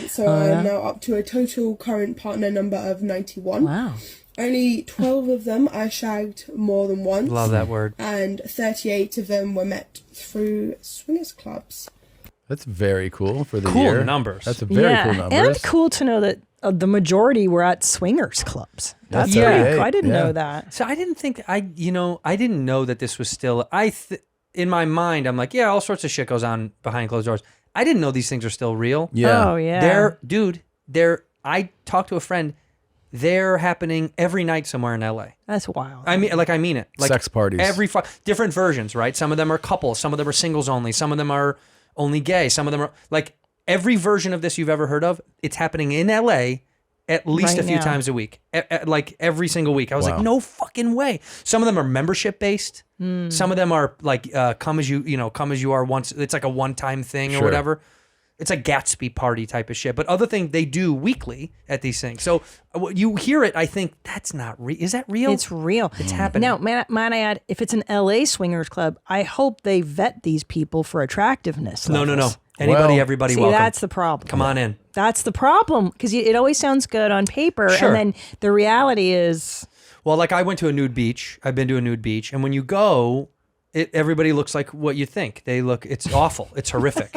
So I'm now up to a total current partner number of 91. Wow. Only 12 of them I shagged more than once. Love that word. And 38 of them were met through swingers clubs. That's very cool for the Cool year. numbers. That's a very cool numbers. And cool to know that the majority were at swingers clubs. That's pretty cool. I didn't know that. So I didn't think I didn't know that this was still. In my mind, I'm like, yeah, all sorts of shit goes on behind closed doors. I didn't know these things are still real. Yeah. Oh yeah. I talked to a friend. They're happening every night somewhere in LA. That's wild. I mean it. Like sex parties. Different versions, right? Some of them are couples. Some of them are singles only. Some of them are only gay. Some of them are like every version of this you've ever heard of. It's happening in LA at least Right a few now. times a week, like every single week. I was like, no fucking way. Some of them are membership based. Some of them are like come as you are once. It's like a one-time thing or whatever. It's a Gatsby party type of shit. But other thing they do weekly at these things. So you hear it, I think that's not real. Is that real? It's real. It's happening. Now, might I add, if it's an LA swingers club, I hope they vet these people for attractiveness. No. levels. Anybody, everybody, See, welcome. that's the problem. Come on in. That's the problem because it always sounds good on paper, Sure. and then the reality is. Well, like I went to a nude beach. I've been to a nude beach, and when you go, everybody looks like what you think. They look. It's awful. It's horrific.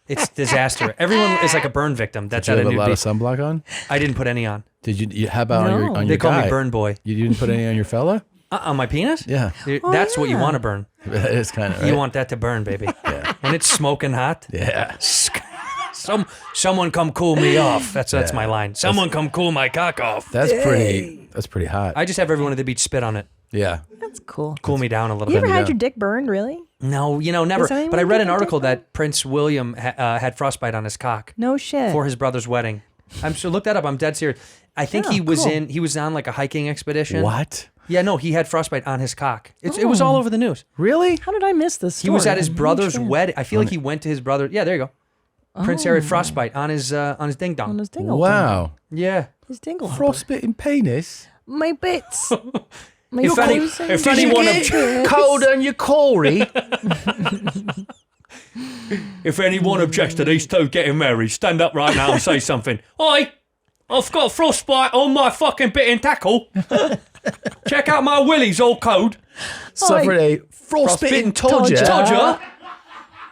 It's disaster. Everyone is like a burn victim. That's Did you at a have a nude lot beach. of sunblock on? I didn't put any on. Did you? How about on your They call guy? me Burn Boy. You didn't put any on your fella? On my penis? Yeah. That's what you want to burn. That is kind of right. You want that to burn, baby. Yeah. When it's smoking hot. Yeah. Someone come cool me off. That's my line. Someone come cool my cock off. That's pretty hot. I just have everyone at the beach spit on it. Yeah. That's cool. Cool me down a little You bit. ever had your dick burned? Really? No, never. Does anyone But I read get an their article dick burned? that Prince William had frostbite on his cock No shit. for his brother's wedding. I'm sure. Look that up. I'm dead serious. I think he was cool. he was on like a hiking expedition. What? Yeah, no, he had frostbite on his cock. It was all over the news. Really? How did I miss this? He was story? at his I'm brother's not sure. wedding. I feel like he went to his brother. Yeah, there you go. Prince Harry had frostbite on his ding dong. On his dingle. Wow. Yeah. His dingle. Frostbitten penis. My bits. My If anyone Cold on your Corey. If anyone objects to these two getting married, stand up right now and say something. Oi, I've got frostbite on my fucking bitten tackle. Check out my willies all cold. Suffered a frostbitten todger. Todger.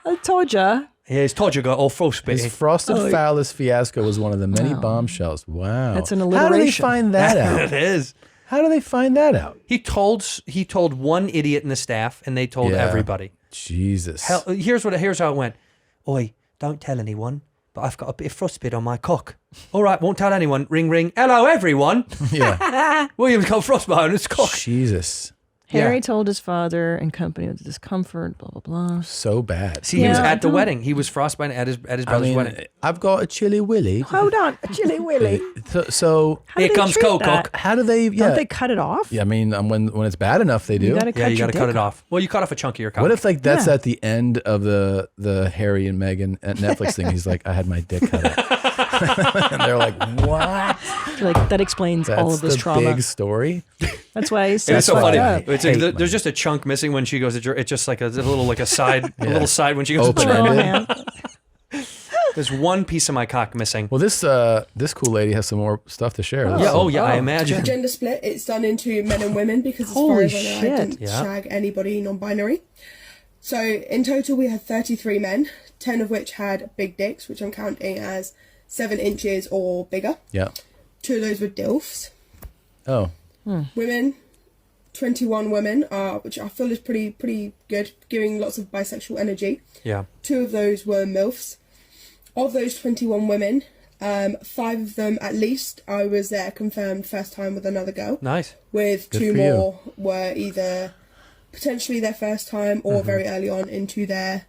I told ya. Here's Todger got all frostbitten. His frosted phallus fiasco was one of the many bombshells. Wow. That's an How do they alliteration. find that out? It is. How do they find that out? He told one idiot in the staff, and they told Yeah. everybody. Jesus. Hell, here's how it went. Oi, don't tell anyone, but I've got a bit of frostbite on my cock. All right, won't tell anyone. Ring, ring. Hello, everyone. Yeah. William's got frostbite on his cock. Jesus. Harry told his father in company of the discomfort, blah, blah, blah. So bad. See, he was at the wedding. He was frostbite at his brother's wedding. I've got a chilly willy. Hold on, a chilly willy. So How do here they comes treat Coke. that? how do they? Don't they cut it off? Yeah, I mean, when it's bad enough, they do. You gotta cut You your got to cut dick it off. Well, you cut off a chunk of your cock. What if like that's Yeah. at the end of the Harry and Meghan at Netflix thing? He's like, I had my dick cut off, and they're like, what? Like that explains That's all of this the trauma. big story. That's why he's so It's so fucked funny. up. It's like, there's just a chunk missing when she goes to it's just like a little like a side a little side when she goes to Open church. ended. There's one piece of my cock missing. Well, this cool lady has some more stuff to share. I imagine. Gender split, it's done into men and women because as far Holy as I know, I shit. didn't Yeah. shag anybody non-binary. So in total we had 33 men, 10 of which had big dicks, which I'm counting as 7 inches or bigger. Yeah. 2 of those were DILFs. Oh. Women, 21 women, which I feel is pretty good, giving lots of bisexual energy. Yeah. 2 of those were MILFs. Of those 21 women, 5 of them at least, I was there confirmed first time with another girl. Nice. With Good 2 for more were either potentially their first time or very early on into their,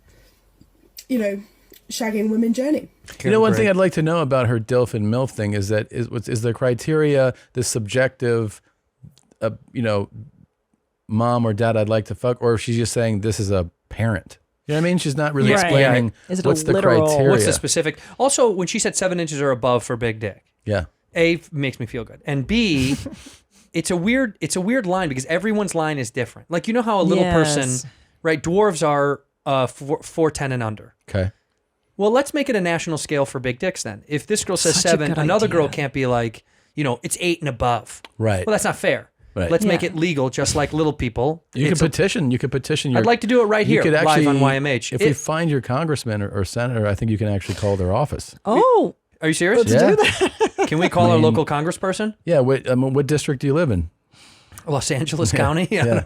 shagging women journey. You know, one thing I'd like to know about her DILF and MILF thing is that is the criteria the subjective, mom or dad I'd like to fuck, or if she's just saying this is a parent. You know what I mean? She's not really Right. explaining Is it a what's the literal- criteria. What's the specific? Also, when she said 7 inches or above for big dick, Yeah. A, makes me feel good, and B, it's a weird line because everyone's line is different. Like, you know how a little person, right? Dwarves are 4'10" and under. Okay. Well, let's make it a national scale for big dicks then. If this girl says Such a 7, good another idea. girl can't be like, it's 8 and above. Right. Well, that's not fair. Right. Let's make Yeah. it legal, just like little people. You It's could a- petition. You could petition your. I'd like to do it right you here, could live actually, on YMH. If we find your congressman or senator, I think you can actually call their office. Oh, Are you serious? Let's do that. Can we call our local congressperson? Yeah. What district do you live in? Los Angeles County? Yeah.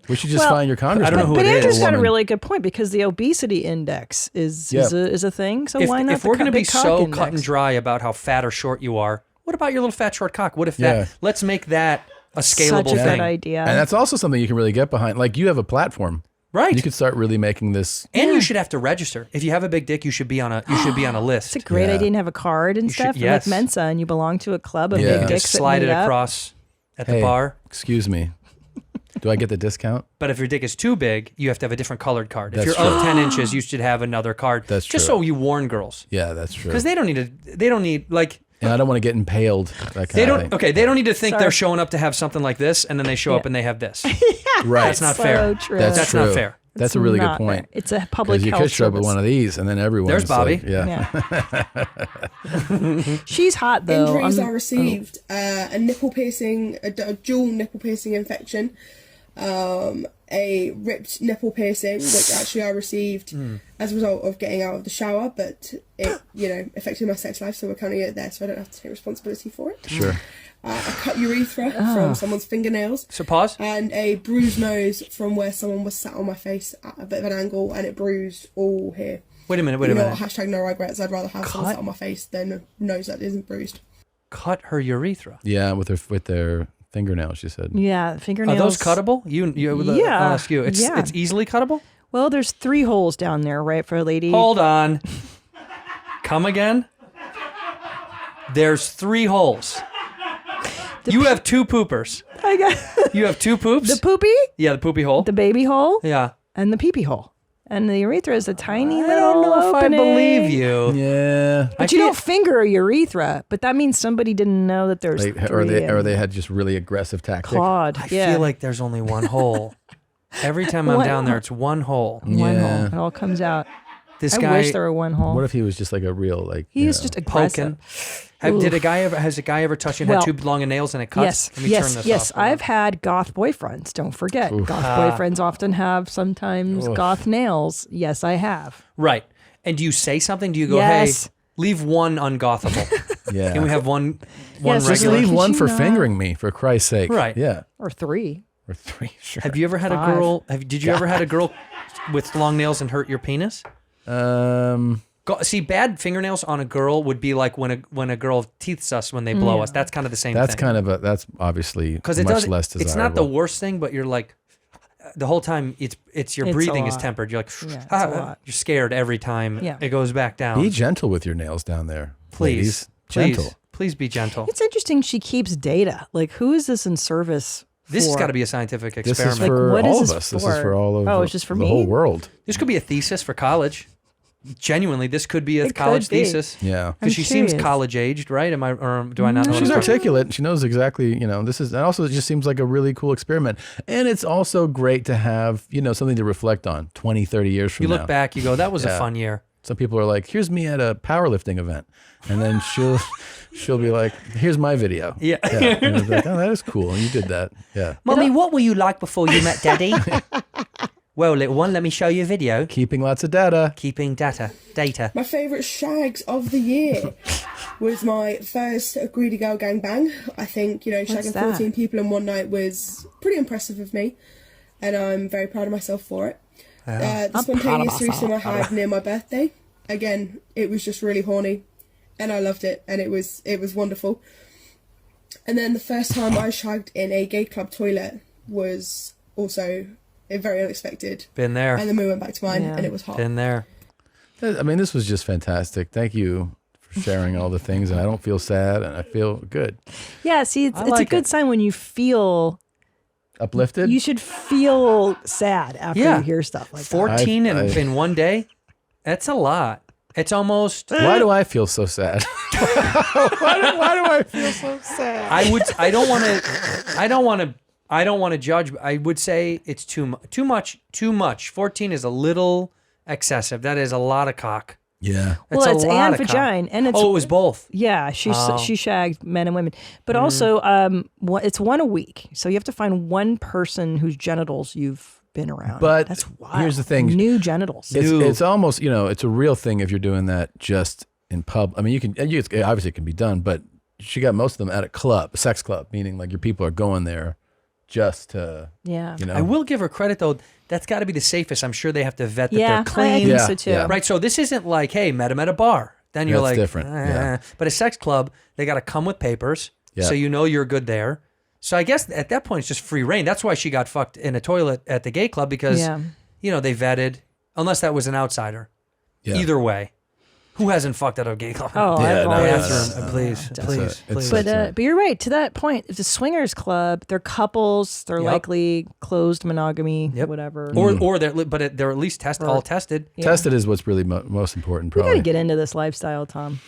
We should just find your congressman. I don't know who but it Andrew's is. got a Woman. really good point because the obesity index is a thing. So why not? If we're going to be so cut and dry about how fat or short you are, what about your little fat short cock? What if that? Let's make that a scalable Such a thing. good idea. And that's also something you can really get behind. Like you have a platform, right? You could start really making this. And you should have to register. If you have a big dick, you should be on a list. It's a great idea to have a card and You should- stuff, yes. like Mensa, and you belong to a club of Yeah. big You dicks. Just that slide meet it up. across at the Hey, bar. Excuse me. Do I get the discount? But if your dick is too big, you have to have a different colored card. If That's you're true. of 10 inches, you should have another card. That's just true. so you warn girls. Yeah, that's true. Because they don't need like. And I don't want to get impaled. That kind They of don't. thing. Okay, they don't need to think Sorry. they're showing up to have something like this, and then they show up and they have this. Right. That's not So fair. true. That's true. not fair. That's It's a really good not point. fair. It's a public Because you health could show up with service. one of these, and then everyone's There's Bobby. like, yeah. She's hot though. Injuries I'm- I received: a nipple piercing, a dual nipple piercing infection, a ripped nipple piercing, which actually I received as a result of getting out of the shower, but it, affected my sex life, so we're counting it there, so I don't have to take responsibility for it. Sure. A cut urethra from someone's fingernails. So pause. And a bruised nose from where someone was sat on my face at a bit of an angle, and it bruised all here. Wait a minute. You know what, hashtag no regrets. I'd rather have someone Cut? sat on my face than a nose that isn't bruised. Cut her urethra. Yeah, with their fingernails, she said. Yeah, Are fingernails. those cuttable? Yeah. I'll ask you. It's easily cuttable. Well, there's 3 holes down there, right, for a lady. Hold on. Come again. There's 3 holes. You have 2 poopers. I got You have 2 poops. the poopy, Yeah, the poopy hole. the baby hole, Yeah. and the pee-pee hole. And the urethra is a tiny I little don't know if opening. I believe you. Yeah. But you don't finger a urethra. But that means somebody didn't know that there's Like, 3 or they had just really aggressive tactics. clawed. I yeah. feel like there's only one hole. Every time I'm One down there, hole. it's one hole. one Yeah. hole. It all comes out. This I guy wish there were one hole. What if he was just like a real He was just aggressive. poking. Has a guy ever touched you and Well, had 2 long nails and it cuts? Yes, Let me turn yes, this yes. off. I've had goth boyfriends. Don't forget, goth boyfriends often have sometimes goth nails. Yes, I have. Right. And do you say something? Do you go, Yes. hey, leave one ungothable? Yeah. Can we have one Yes, Just regular? leave Could one you for not? fingering me, for Christ's sake. Right. Yeah. Or 3. Or 3, sure. Have you ever had a 5. girl? Did you ever had a girl with long nails and hurt your penis? See, bad fingernails on a girl would be like when a girl teeths us when they blow us. That's kind of the same thing. That's obviously because much less desirable. It's not the worst thing, but you're like the whole time it's your breathing is tempered. You're like you're scared every time it goes back down. Be gentle with your nails down there, please. Ladies. Gentle. Please be gentle. It's interesting. She keeps data. Like, who is this in service? This has got to be a scientific experiment. This is for all of us. This is for all of it's just for the me? whole world. This could be a thesis for college. Genuinely, this could be a college thesis. Yeah, because she seems college aged, right? Am I? Or do I not know? She's articulate. She knows exactly. This is. And also, it just seems like a really cool experiment. And it's also great to have something to reflect on 20, 30 years from now. You look back, you go, that was a fun year. Some people are like, here's me at a powerlifting event, and then she'll be like, here's my video. Yeah. And it's like, oh, that is cool. You did that. Yeah. Mummy, what were you like before you met Daddy? Well, little one, let me show you a video. Keeping lots of data. Keeping data. My favourite shags of the year was my first Greedy Girl Gangbang. I think, shagging 14 people in one night was pretty impressive of me, and I'm very proud of myself for it. The spontaneous threesome I had near my birthday. Again, it was just really horny, and I loved it, and it was wonderful. And then the first time I shagged in a gay club toilet was also very unexpected. Been there. And then we went back to mine, and it was hot. Been there. I mean, this was just fantastic. Thank you for sharing all the things, and I don't feel sad, and I feel good. Yeah, see, it's a good sign when you feel uplifted. You should feel sad after you hear stuff like 14 that. in one day. That's a lot. It's almost. Why do I feel so sad? why do I feel so sad? I don't want to judge. I would say it's too much. 14 is a little excessive. That is a lot of cock. Yeah. Well, it's and vagina, and it's it was both. Yeah, she shagged men and women, but also it's one a week, so you have to find one person whose genitals you've been around. But that's wild. Here's the thing: new genitals. It's almost it's a real thing if you're doing that just in pub. I mean, obviously it can be done, but she got most of them at a sex club, meaning like your people are going there just to I will give her credit though. That's got to be the safest. I'm sure they have to vet that they're clean. I think so too. Yeah. Right. So this isn't like, hey, met him at a bar. Then you're like, different. Yeah. But a sex club, they got to come with papers, Yeah. so you're good there. So I guess at that point it's just free reign. That's why she got fucked in a toilet at the gay club because they vetted, unless that was an outsider. Yeah. Either way, who hasn't fucked at a gay club? Oh, I've always please. But you're right. To that point, it's a swingers club. They're couples. They're likely closed monogamy, whatever. Or they're at least all tested. Yeah. Tested is what's really most important. We Probably. got to get into this lifestyle, Tom.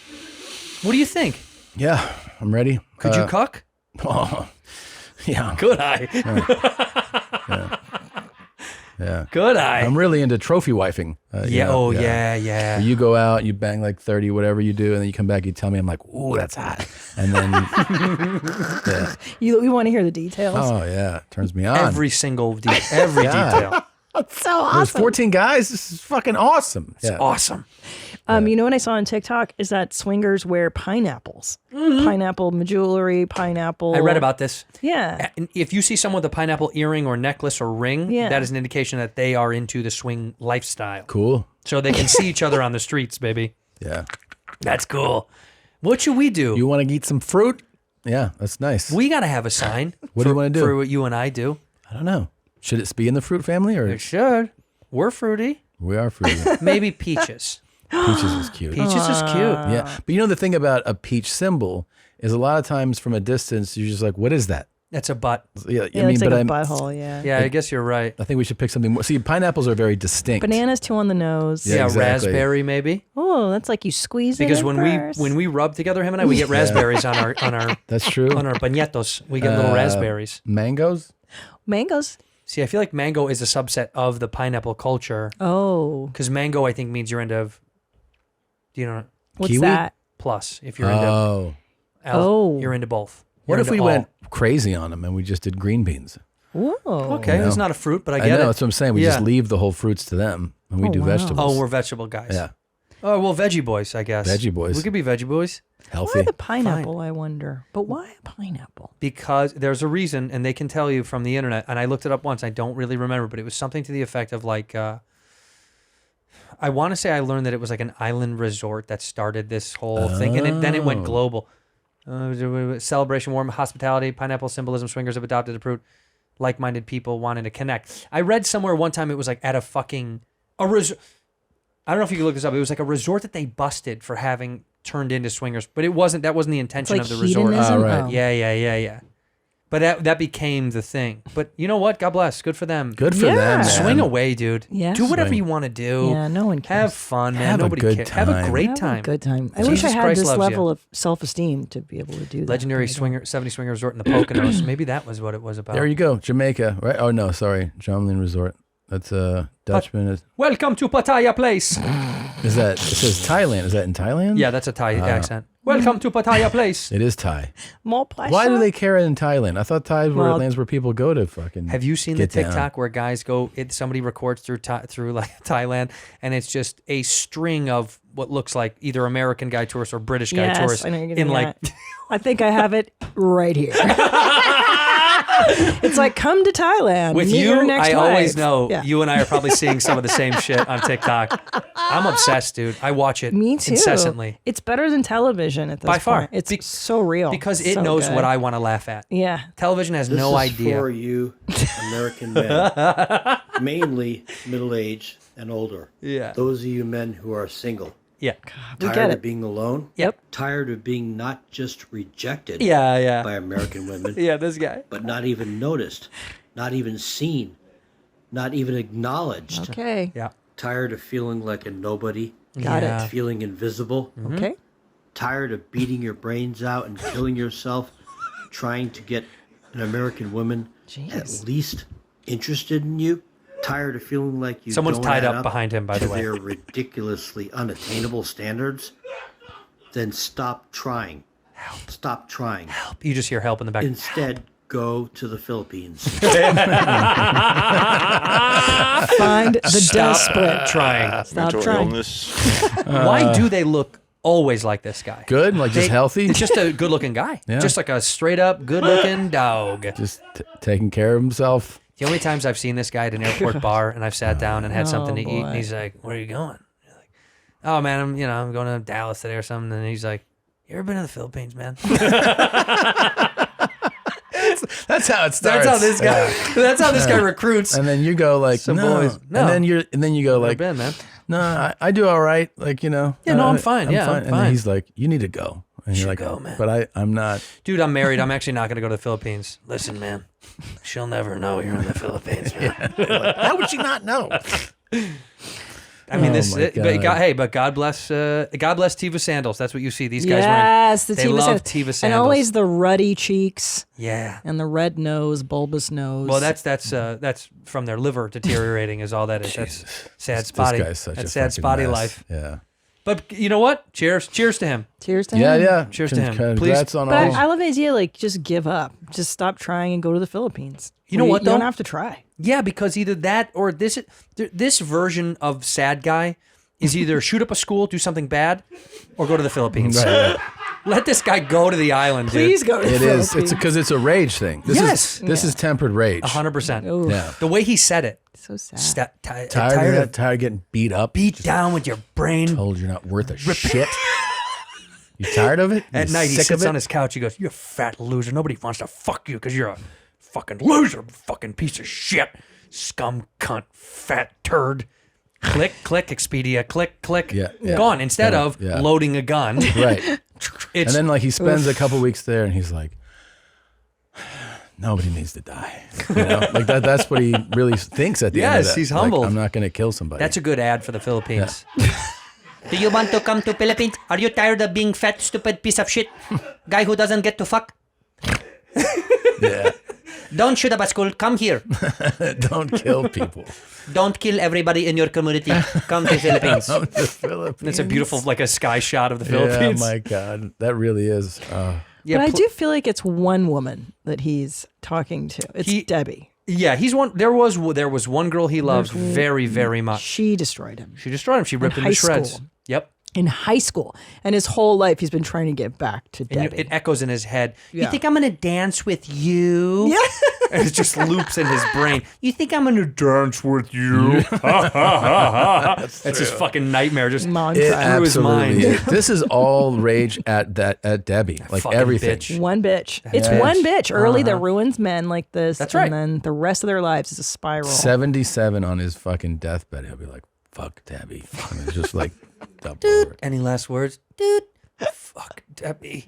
What do you think? Yeah, I'm ready. Could you cuck? Oh, yeah. Could I? Yeah. Could I? I'm really into trophy wifing. Yeah. Where you go out, you bang like 30, whatever you do, and then you come back, you tell me, I'm like, ooh, that's hot. And then, You want to hear the details? Oh, yeah. Turns me on. Every single detail. That's so awesome. There's 14 guys. This is fucking awesome. It's awesome. You know what I saw on TikTok is that swingers wear pineapples. Pineapple jewelry, pineapple. I read about this. Yeah. If you see someone with a pineapple earring or necklace or ring, that is an indication that they are into the swing lifestyle. Cool. So they can see each other on the streets, baby. Yeah. That's cool. What should we do? You want to eat some fruit? Yeah, that's nice. We got to have a sign. What do you want to do? For what you and I do. I don't know. Should it be in the fruit family or? It should. We're fruity. We are fruity. Maybe peaches. Peaches is cute. Peaches is cute. Yeah. But the thing about a peach symbol is a lot of times from a distance, you're just like, what is that? That's a butt. Yeah, It's like a butthole, yeah. Yeah, I guess you're right. I think we should pick something more. See, pineapples are very distinct. Bananas too on the nose. Yeah, exactly. Raspberry maybe. Oh, that's like you squeeze because it in when we rub together, him and I, we get raspberries on our That's true. On our bañetos. We get little raspberries. Mangoes? Mangoes. See, I feel like mango is a subset of the pineapple culture. Oh. Because mango, I think, means you're into. Do you know? What's kiwi? that? Plus, if you're into. You're into both. What if we went crazy on them and we just did green beans? Whoa. Okay, it's not a fruit, but I get it. That's what I'm saying. We just leave the whole fruits to them and we do vegetables. Oh, we're vegetable guys. Yeah. Oh, well, veggie boys, I guess. Veggie boys. We could be veggie boys. Healthy. Why the pineapple, I wonder? But why a pineapple? Because there's a reason, and they can tell you from the internet, and I looked it up once. I don't really remember, but it was something to the effect of like, I want to say I learned that it was like an island resort that started this whole thing, and then it went global. Celebration, warm hospitality, pineapple symbolism, swingers have adopted a fruit, like-minded people wanting to connect. I read somewhere one time it was like at a resort. I don't know if you can look this up. It was like a resort that they busted for having turned into swingers, but it wasn't. That wasn't the intention of the resort. Hedonism? Right. Yeah. But that became the thing. But you know what? God bless. Good for them. Good for them, man. Swing away, dude. Yeah. Do whatever Swing. you want to do. Yeah, no one cares. Have fun, man. Have a Nobody good cares. Have a time. great Have time. a good time. I Jesus wish I had Christ this loves level you. of self-esteem to be able to do that. Legendary but I don't. 70 swinger resort in the Poconos. Maybe that was what it was about. There you go, Jamaica, right? Oh no, sorry, Jamlin Resort. That's Dutchman. Welcome to Pattaya Place. Is that? It says Thailand. Is that in Thailand? Yeah, that's a Thai accent. Welcome to Pattaya Place. It is Thai. More pleasure. Why do they care in Thailand? I thought Thai were lands where people go to fucking. Have you seen the get down. TikTok where guys go? Somebody records through like Thailand, and it's just a string of what looks like either American guy tourists or British guy Yes, tourists I know you're in getting like. at. I think I have it right here. It's like, come to Thailand. With meet you, your next I always wife. know Yeah. you and I are probably seeing some of the same shit on TikTok. I'm obsessed, dude. I watch it Me too. incessantly. It's better than television at this By far. point. It's so real. Because it So knows good. what I want to laugh at. Yeah. Television has This no is idea. for you American men, mainly middle-aged and older. Yeah. Those of you men who are single. Yeah. we Tired get of it. being alone? Yep. Tired of being not just rejected Yeah. by American women, Yeah, this guy. but not even noticed, not even seen, not even acknowledged. Okay. Yeah. Tired of feeling like a nobody, Got Yeah. it. feeling invisible. Okay. Tired of beating your brains out and killing yourself trying to get an American woman at least interested in you. Tired of feeling like you Someone's don't tied add up behind him, by to the way. their ridiculously unattainable standards. Then stop trying. Stop trying. You just hear help in the back. Instead, go to the Philippines. Find the desperate. Trying. Stop Mental trying. illness. Why do they look always like this guy? Good, like just healthy. It's just a good-looking guy. Yeah. Just like a straight-up good-looking dog. Just taking care of himself. The only times I've seen this guy at an airport bar and I've sat down and had something to eat, boy. and he's like, "Where are you going?" You're like, "Oh man, I'm going to Dallas today or something." And he's like, "You ever been to the Philippines, man?" That's how it starts. That's how this guy. That's how this guy recruits. And then you go like, Some no. boys. No. And then you go Never like, been, man. no, I do all right. Like, you know. Yeah, no, I'm fine. Yeah, I'm And then fine. he's like, you need to go. And you're like, go, man. But I'm not. Dude, I'm married. I'm actually not going to go to the Philippines. Listen, man, she'll never know you're in the Philippines, man. How would she not know? I mean, but God bless Tiva sandals. That's what you see. These guys Yes, the wearing. They Tiva love sandals. Tiva sandals. And always the ruddy cheeks. Yeah. And the red nose, bulbous nose. Well, that's from their liver deteriorating. Is all that is. That's sad spotty. This guy's such That's a sad fucking spotty mess. life. Yeah. But you know what? Cheers to him. Cheers to Yeah, him. yeah. Cheers to him. Congrats on But all. I love the idea, like, just give up. Just stop trying and go to the Philippines. You know what, You though? don't have to try. Yeah, because either that or this version of sad guy is either shoot up a school, do something bad, or go to the Philippines. Right. Let this guy go to the island, Please dude. go to the It is. Philippines. It's because it's a rage thing. This Yes. is tempered rage. 100%. Ooh, Yeah. The way he said it. so sad. Tired of getting beat up. Beat down with your brain. Told you're not worth a shit. You tired of it? At You night, he sick of sits it? on his couch. He goes, "You fat loser. Nobody wants to fuck you because you're a fucking loser, fucking piece of shit, scum, cunt, fat turd." Click, click, Expedia. Click, click. Yeah, yeah. Gone. Instead Yeah, of yeah. loading a gun. Right. It's, And then like he spends a couple weeks there and he's like, nobody needs to die. You know? Like that's what he really thinks at the end of Yes, that. he's Like, humbled. I'm not going to kill somebody. that's a good ad for the Philippines. Do you want to come to Philippines? Are you tired of being fat, stupid piece of shit? Guy who doesn't get to fuck? Yeah. Don't shoot up a school. Come here. Don't kill people. Don't kill everybody in your community. Come to Philippines. The Philippines. It's a beautiful, like a sky shot of the Yeah, Philippines. my God. That really is. Yeah, but I do feel like it's one woman that he's talking to. It's Debbie. Yeah, he's one. There was one girl he loved very, very much. She destroyed him. She destroyed him. She ripped him high to shreds. school. Yep. in high school, and his whole life he's been trying to get back to And Debbie. it echoes in his head. Yeah. You think I'm gonna dance with you? Yeah. And it just loops in his brain. You think I'm gonna dance with you? That's his fucking nightmare just through his mind. This is all rage at Debbie, like Fucking everything. bitch. One bitch. It's Yes. one bitch early that Uh-huh. ruins men like this. That's right. And then the rest of their lives is a spiral. 77 on his fucking deathbed. He'll be like, "Fuck Debbie." And it's just like, double Dude, any last words? Dude, fuck Debbie.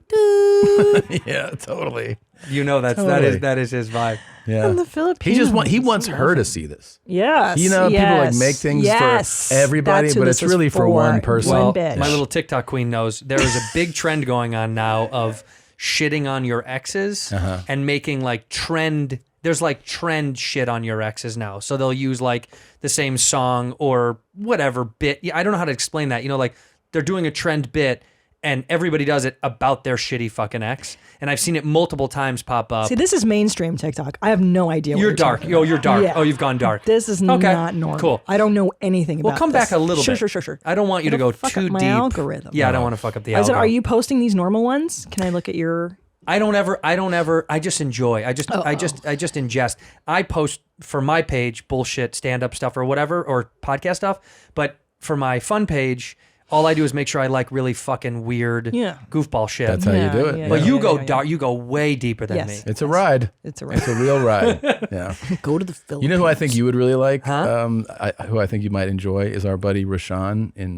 Dude. Yeah, totally. You know Totally. that is his vibe. Yeah. From the Philippines. He wants her to see this. Yes. You know, people like yes, make things yes. for everybody, That's who but this it's is really for one person. Well, bitch. my little TikTok queen knows there is a big trend going on now of shitting on your exes and making like trend. There's like trend shit on your exes now. So they'll use like the same song or whatever bit. Yeah, I don't know how to explain that. You know, like they're doing a trend bit and everybody does it about their shitty fucking ex. And I've seen it multiple times pop up. See, this is mainstream TikTok. I have no idea. You're what dark. talking Oh, about. you're dark. Yeah. Oh, you've gone dark. This is Okay, not normal. cool. I don't know anything about. We'll come back this. a little bit. Sure. I don't want you to It'll go fuck too up my deep. algorithm. Yeah, I don't want to fuck up the I said, algorithm. are you posting these normal ones? Can I look at your? I don't ever. I just enjoy. I just ingest. I post for my page bullshit stand-up stuff or whatever or podcast stuff. But for my fun page, all I do is make sure I like really fucking weird goofball shit. That's how you do it. But you go yeah. dark. You go way deeper than me. It's a ride. It's a ride. It's a real ride. Yeah. Go to the Philippines. You know who I think you would really like? Huh? Who I think you might enjoy is our buddy Rashawn in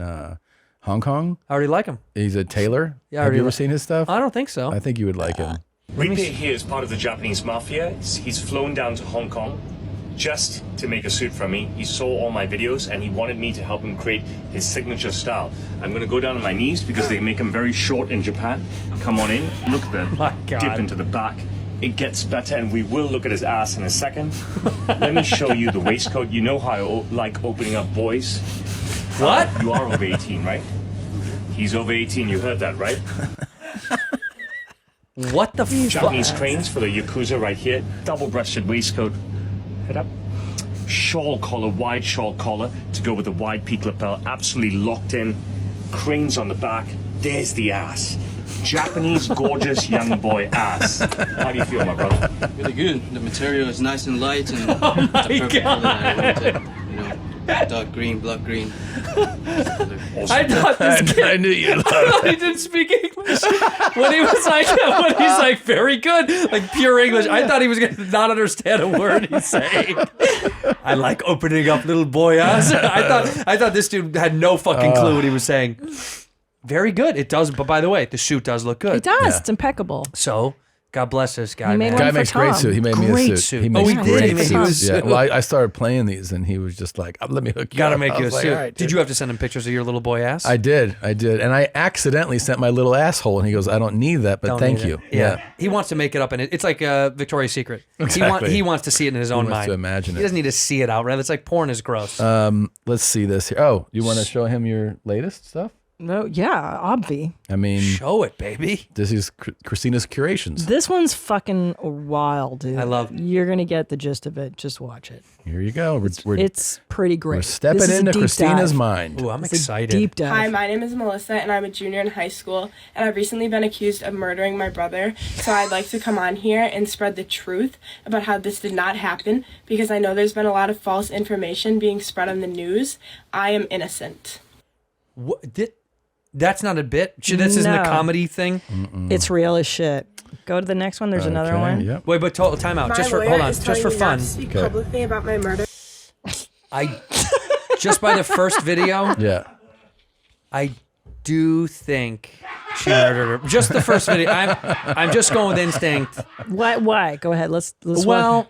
Hong Kong. I already like him. He's a tailor. Yeah, I Have already you ever like- seen his stuff? I don't think so. I think you would like him. Reaper here is part of the Japanese mafia. He's flown down to Hong Kong just to make a suit for me. He saw all my videos and he wanted me to help him create his signature style. I'm going to go down on my knees because they make them very short in Japan. Come on in, look at the dip into the back. It gets better and we will look at his ass in a second. Let me show you the waistcoat. You know how I like opening up boys. What? You are over 18, right? He's over 18, you heard that, right? What the fuck? Japanese cranes for the Yakuza right here. Double-breasted waistcoat. Head up. Shawl collar, wide shawl collar to go with the wide peak lapel. Absolutely locked in. Cranes on the back. There's the ass. Japanese gorgeous young boy ass. How do you feel, my brother? Really good. The material is nice and light and Oh it's a my perfect God. color that I wanted. You know, dark green, blood green. I thought this kid. I knew you'd love I thought he didn't speak English when he was like, when he's like very good, like pure English. I thought he was gonna not understand a word he's saying. I like opening up little boy ass. I thought this dude had no fucking clue what he was saying. Very good. It does, but by the way, the suit does look good. It does. It's impeccable. So, God bless this guy. He made man. one Guy for makes great Tom. suit. He made me a Great suit. suit. He Oh, makes he did? great He made you a suits. Yeah. suit. Well, I started playing these, and he was just like, "Let me hook you Gotta up." make I you a was like, suit. "All right, Did you have to send him pictures of your little boy ass? I did, and I accidentally sent my little asshole, and he goes, "I don't need that, but Don't thank need you." it. Yeah. He wants to make it up, and it's like Victoria's Secret. Exactly. He wants to see it in his own wants mind. to imagine He it. doesn't need to see it out, right? It's like porn is gross. Let's see this here. Oh, you want to show him your latest stuff? No, yeah, obvi. I mean, Show it, baby. this is Christina's Curations. This one's fucking wild, dude. I love- You're gonna get the gist of it. Just watch it. Here you go. It's pretty great. We're stepping This is a into deep Christina's dive. mind. Ooh, I'm It's a excited. deep dive. Hi, my name is Melissa, and I'm a junior in high school, and I've recently been accused of murdering my brother, so I'd like to come on here and spread the truth about how this did not happen, because I know there's been a lot of false information being spread on the news. I am innocent. What, that's not a bit? This isn't a No. comedy thing? It's real as shit. Go to the next one. There's another one. Yep. Wait, but time out. Just for, hold on. Just for fun. speak Okay. publicly about my murder. I just by the first video, Yeah. I do think she murdered her. Just the first video. I'm just going with instinct. Why? Go ahead. Let's Well,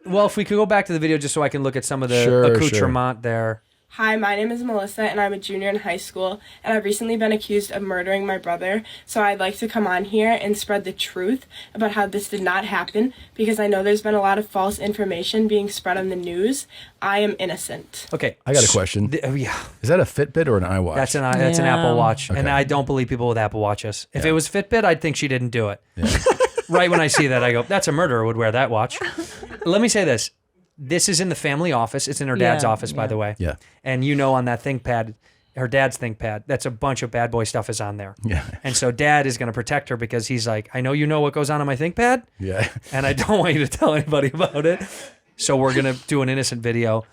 if we could go back to the video just so I can look at some of the Sure, accoutrement there. Hi, my name is Melissa, and I'm a junior in high school, and I've recently been accused of murdering my brother, so I'd like to come on here and spread the truth about how this did not happen, because I know there's been a lot of false information being spread on the news. I am innocent. Okay. I got a question. Yeah. Is that a Fitbit or an iWatch? That's an Apple Watch, and Okay. I don't believe people with Apple Watches. If it was Fitbit, I'd think she didn't do it. Right when I see that, I go, "That's a murderer would wear that watch." Let me say this: this is in the family office. It's in her dad's Yeah, office, by the way. Yeah. And you know, on that ThinkPad, her dad's ThinkPad. That's a bunch of bad boy stuff is on there. Yeah. And so dad is going to protect her because he's like, I know you know what goes on my ThinkPad. Yeah. And I don't want you to tell anybody about it. So we're going to do an innocent video.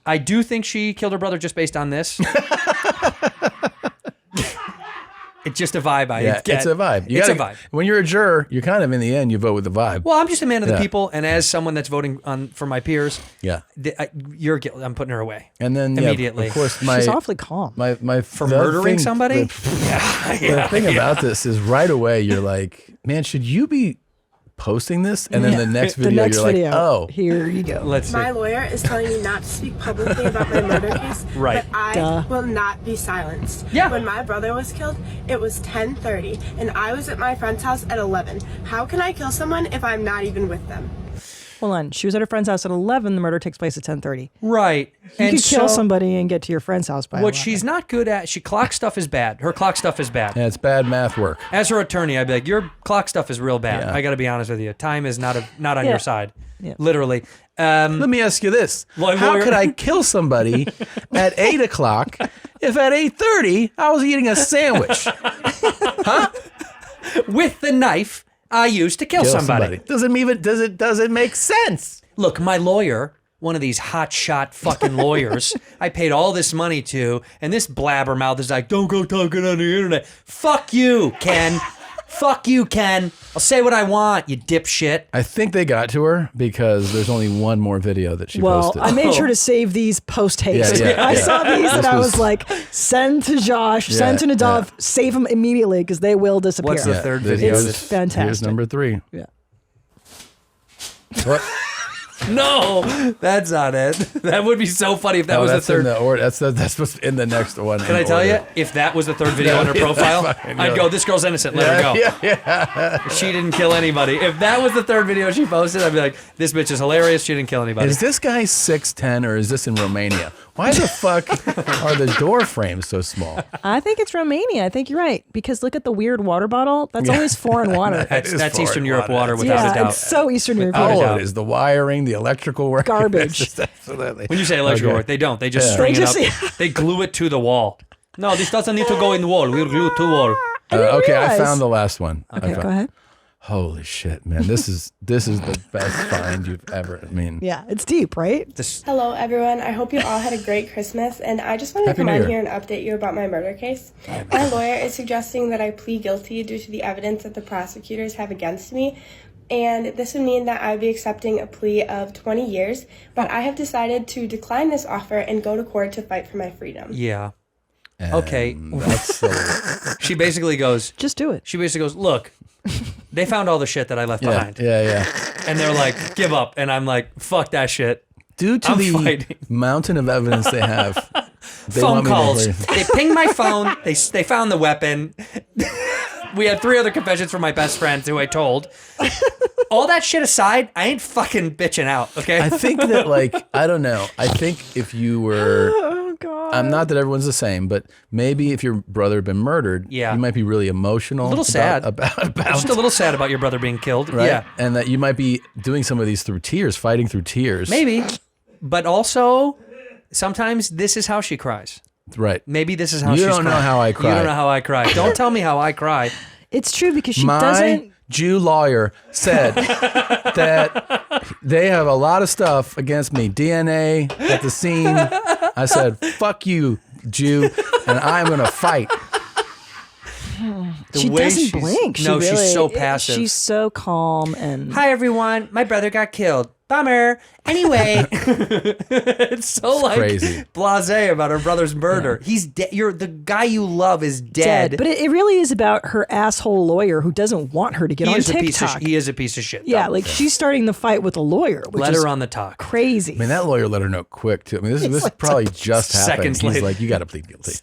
I do think she killed her brother just based on this. It's just a vibe I get. It's a vibe. It's a vibe. When you're a juror, you're kind of in the end, you vote with the vibe. Well, I'm just a man of the people, and as someone that's voting for my peers, you're guilty. I'm putting her away. And then immediately, of course, she's awfully calm. For murdering somebody. The thing about this is right away you're like, man, should you be posting this? And then the next video, you're like, oh, here you go. Let's see. My lawyer is telling me not to speak publicly about my murder case, Right. but I will not be silenced. Yeah. When my brother was killed, it was 10:30, and I was at my friend's house at 11. How can I kill someone if I'm not even with them? Hold on. She was at her friend's house at 11. The murder takes place at 10:30. Right. You could kill somebody and get to your friend's house by What 11. she's not good at, clock stuff is bad. Her clock stuff is bad. Yeah, it's bad math work. As her attorney, I'd be like, your clock stuff is real bad. I got to be honest with you. Time is not on your side. Yeah. Literally. Let me ask you this. How could I kill somebody at 8 o'clock if at 8:30 I was eating a sandwich? Huh? With the knife I used to kill somebody. Does it make sense? Look, my lawyer, one of these hot shot fucking lawyers, I paid all this money to, and this blabbermouth is like, don't go talking on the internet. Fuck you, Ken. Fuck you, Ken. I'll say what I want, you dipshit. I think they got to her because there's only one more video that she posted. I made sure to save these post haste. I saw these and I was like, send to Josh, send to Nadav, save them immediately because they will disappear. What's the third video? It's fantastic. Here's number 3. Yeah. What? No, that's not it. That would be so funny if that was the third. That's what's in the next one. Can I tell you, if that was the third video on her profile, I'd go, this girl's innocent, let her go. Yeah. She didn't kill anybody. If that was the third video she posted, I'd be like, this bitch is hilarious, she didn't kill anybody. Is this guy 6'10" or is this in Romania? Why the fuck are the door frames so small? I think it's Romania. I think you're right. Because look at the weird water bottle. That's always foreign water. That's Eastern Europe water without a doubt. It's so Eastern Europe. All of it is the wiring, the electrical work. Garbage. Absolutely. When you say electrical work, they don't. They just string it up. They glue it to the wall. No, this doesn't need to go in the wall. We'll glue it to the wall. Okay, I found the last one. Okay, go ahead. Holy shit, man. This is the best find you've ever, Yeah, it's deep, right? Hello, everyone. I hope you all had a great Christmas, and I just wanted to Happy come New on Year. here and update you about my murder case. My lawyer is suggesting that I plead guilty due to the evidence that the prosecutors have against me, and this would mean that I would be accepting a plea of 20 years, but I have decided to decline this offer and go to court to fight for my freedom. Yeah. Okay. That's she basically goes, just do it. She basically goes, look, they found all the shit that I left behind. Yeah. And they're like, give up. And I'm like, fuck that shit. Due to I'm the fighting. mountain of evidence they have. They Phone want me to calls. leave. They pinged my phone. They found the weapon. We had 3 other confessions from my best friend who I told. All that shit aside, I ain't fucking bitching out, okay? I think that, I don't know. I think if you were, I'm not that everyone's the same, but maybe if your brother had been murdered, you might be really emotional. A little sad. About Just a little sad about your brother being killed. right? Yeah. And that you might be doing some of these through tears, fighting through tears. Maybe. But also, sometimes this is how she cries. Right. Maybe this is how You she's don't know crying. how I cry. You don't know how I cry. Don't tell me how I cry. It's true because she My doesn't. Jew lawyer said that they have a lot of stuff against me. DNA at the scene. I said, fuck you, Jew, and I'm going to fight. She doesn't blink. She's so passive. She's so calm and. Hi, everyone. My brother got killed. Bummer. Anyway, it's so crazy. blasé about her brother's murder. He's dead. The guy you love is dead. But it really is about her asshole lawyer who doesn't want her to get on TikTok. He is a piece of shit. Yeah, though. she's starting the fight with a lawyer. Which Let is her on the talk. Crazy. I mean, that lawyer let her know quick, too. I mean, this probably just happened. seconds He's later. like, you got to plead guilty.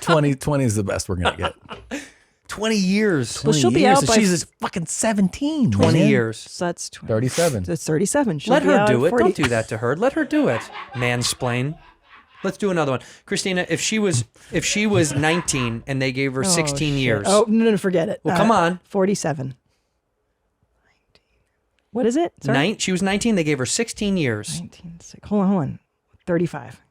20 is the best we're going to get. 20 years. Well, she'll be years, out and by she's fucking 17. 20 man. years. So that's 37. That's 37. She'll Let be her out do at it. 40. Don't do that to her. Let her do it. Mansplain. Let's do another one. Christina, if she was 19 and they gave her 16 years. Oh, no, forget it. Well, come on. 47. What is it? Sorry? She was 19. They gave her 16 years. 19. Hold on. 35.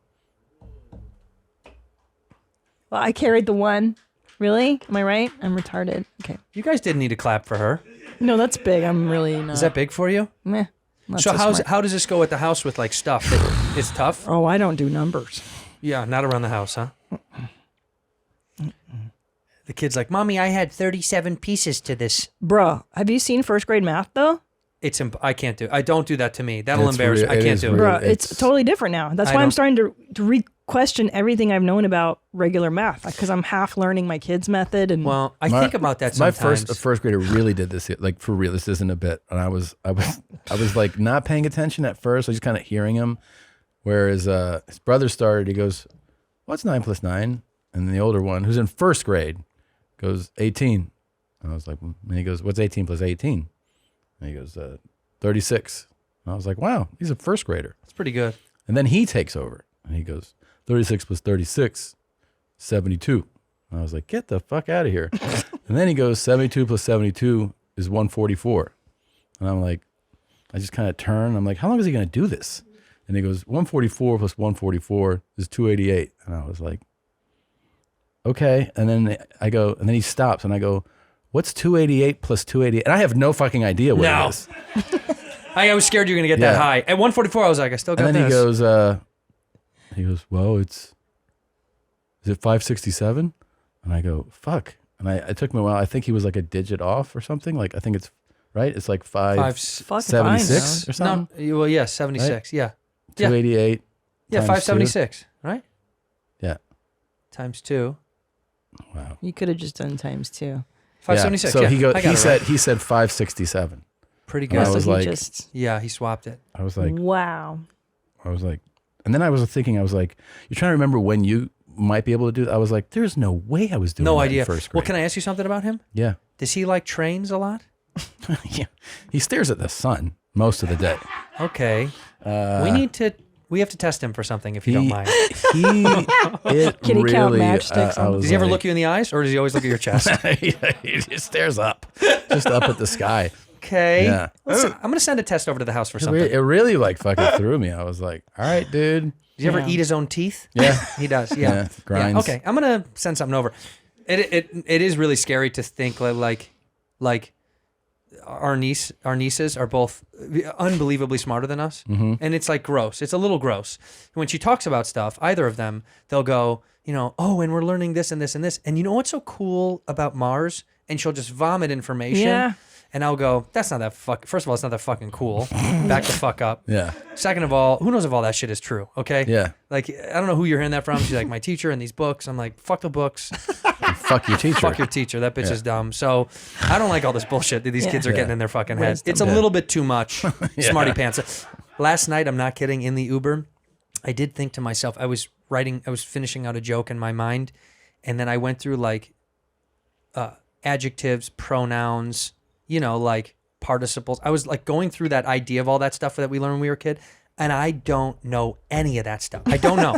Well, I carried the one. Really? Am I right? I'm retarded. Okay. You guys didn't need to clap for her. No, that's big. I'm really not. Is that big for you? Meh. Not So smart. how does this go at the house with like stuff? It's tough? Oh, I don't do numbers. Yeah, not around the house, huh? The kid's like, Mommy, I had 37 pieces to this. Bruh, have you seen first grade math though? I can't do. I don't do that to me. That'll It's embarrass me. I can't do it. Bruh, it's totally different now. That's I why I'm don't- starting to re-question everything I've known about regular math because I'm half learning my kids' method. And Well, I think about that My sometimes. first grader really did this, like for real. This isn't a bit. And I was like not paying attention at first. I was just kind of hearing him. Whereas his brother started. He goes, "What's 9 plus 9?" And the older one, who's in first grade, goes 18. And I was like, and he goes, "What's 18 plus 18?" And he goes, 36. And I was like, "Wow, he's a first grader." It's pretty good. And then he takes over and he goes, 36 plus 36, 72. And I was like, get the fuck out of here. And then he goes, 72 plus 72 is 144. And I'm like, I just kind of turn. I'm like, how long is he going to do this? And he goes, 144 plus 144 is 288. And I was like, okay. And then I go, and then he stops and I go, what's 288 plus 288? And I have no fucking idea what it is. I was scared you were going to get that high. At 144, I was like, I still got And then this. he goes, well, is it 567? And I go, fuck. And it took me a while. I think he was like a digit off or something. Like, I think it's, right? It's like 576 or something. No, well, yeah, 76. Right? Yeah. 288. Yeah, times 576, right? Yeah. Times 2. Wow. You could have just done times 2. 576. So yeah, he said 567. Pretty And good. I So was he like, just- Yeah, he swapped it. I was like, wow. and then I was thinking, I was like, you're trying to remember when you might be able to do that. I was like, there's no way I was doing No that idea. in first grade. Well, can I ask you something about him? Yeah. Does he like trains a lot? Yeah. He stares at the sun most of the day. Okay. We have to test him for something if you don't mind. Can he count matchsticks on Does he ever look you in the eyes or does he always look at your chest? He just stares up, just up at the sky. Okay. Yeah. I'm going to send a test over to the house for It something. really like fucking threw me. I was like, all right, dude. Does he ever eat his own teeth? Yeah. He does. Yeah. Grinds. Okay. I'm going to send something over. It is really scary to think like our nieces are both unbelievably smarter than us. Mm-hmm. And it's like gross. It's a little gross. When she talks about stuff, either of them, they'll go, oh, and we're learning this and this and this. And you know what's so cool about Mars? And she'll just vomit information. Yeah. And I'll go, that's not that first of all, it's not that fucking cool. Back the fuck up. Yeah. Second of all, who knows if all that shit is true, okay? Yeah. Like, I don't know who you're hearing that from. She's like, my teacher and these books. I'm like, fuck the books. Fuck your teacher. Fuck your teacher. That bitch is dumb. So I don't like all this bullshit that these kids are getting in their fucking heads. Wisdom. It's a little bit too much. Smarty pants. Last night, I'm not kidding, in the Uber, I did think to myself, I was finishing out a joke in my mind, and then I went through like adjectives, pronouns, like participles. I was like going through that idea of all that stuff that we learned when we were a kid, and I don't know any of that stuff. I don't know.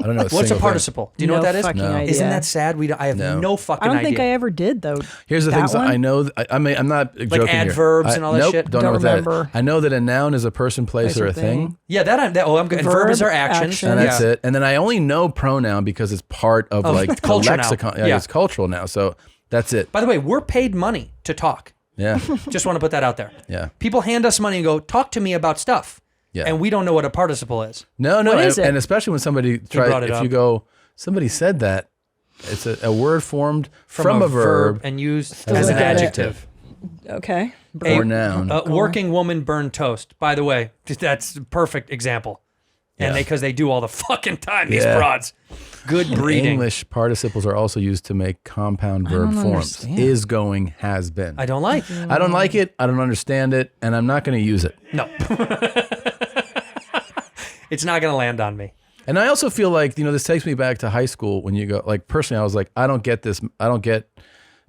I don't know. What's a participle? Do you know what that is? fucking idea. Isn't that sad? I have no fucking I don't idea. think I ever did though. Here's the That things one? I know. I'm not joking here. adverbs and all that nope, shit? Don't know what that is. remember. I know that a noun is a person, place, or a thing. Yeah, I'm good. And verbs are actions. And that's it. And then I only know pronoun because it's part of like the culture now. lexicon. Yeah. It's cultural now. So that's it. By the way, we're paid money to talk. Yeah. Just want to put that out there. Yeah. People hand us money and go, talk to me about stuff. Yeah. And we don't know what a participle is. No. What is it? And especially when somebody tries, brought it if up. you go, somebody said that, it's a word formed from a verb and used as as an an adjective. Okay. or noun. Working woman burned toast. By the way, that's a perfect example. And Yeah. because they do all the fucking time, these Yeah. broads. Good In breeding. English, participles are also used to make compound verb don't forms. understand. Is, going, has been. I don't like. I don't like it. I don't understand it, and I'm not going to use it. No. It's not going to land on me. And I also feel like, this takes me back to high school when you go, like, personally, I was like, I don't get this. I don't get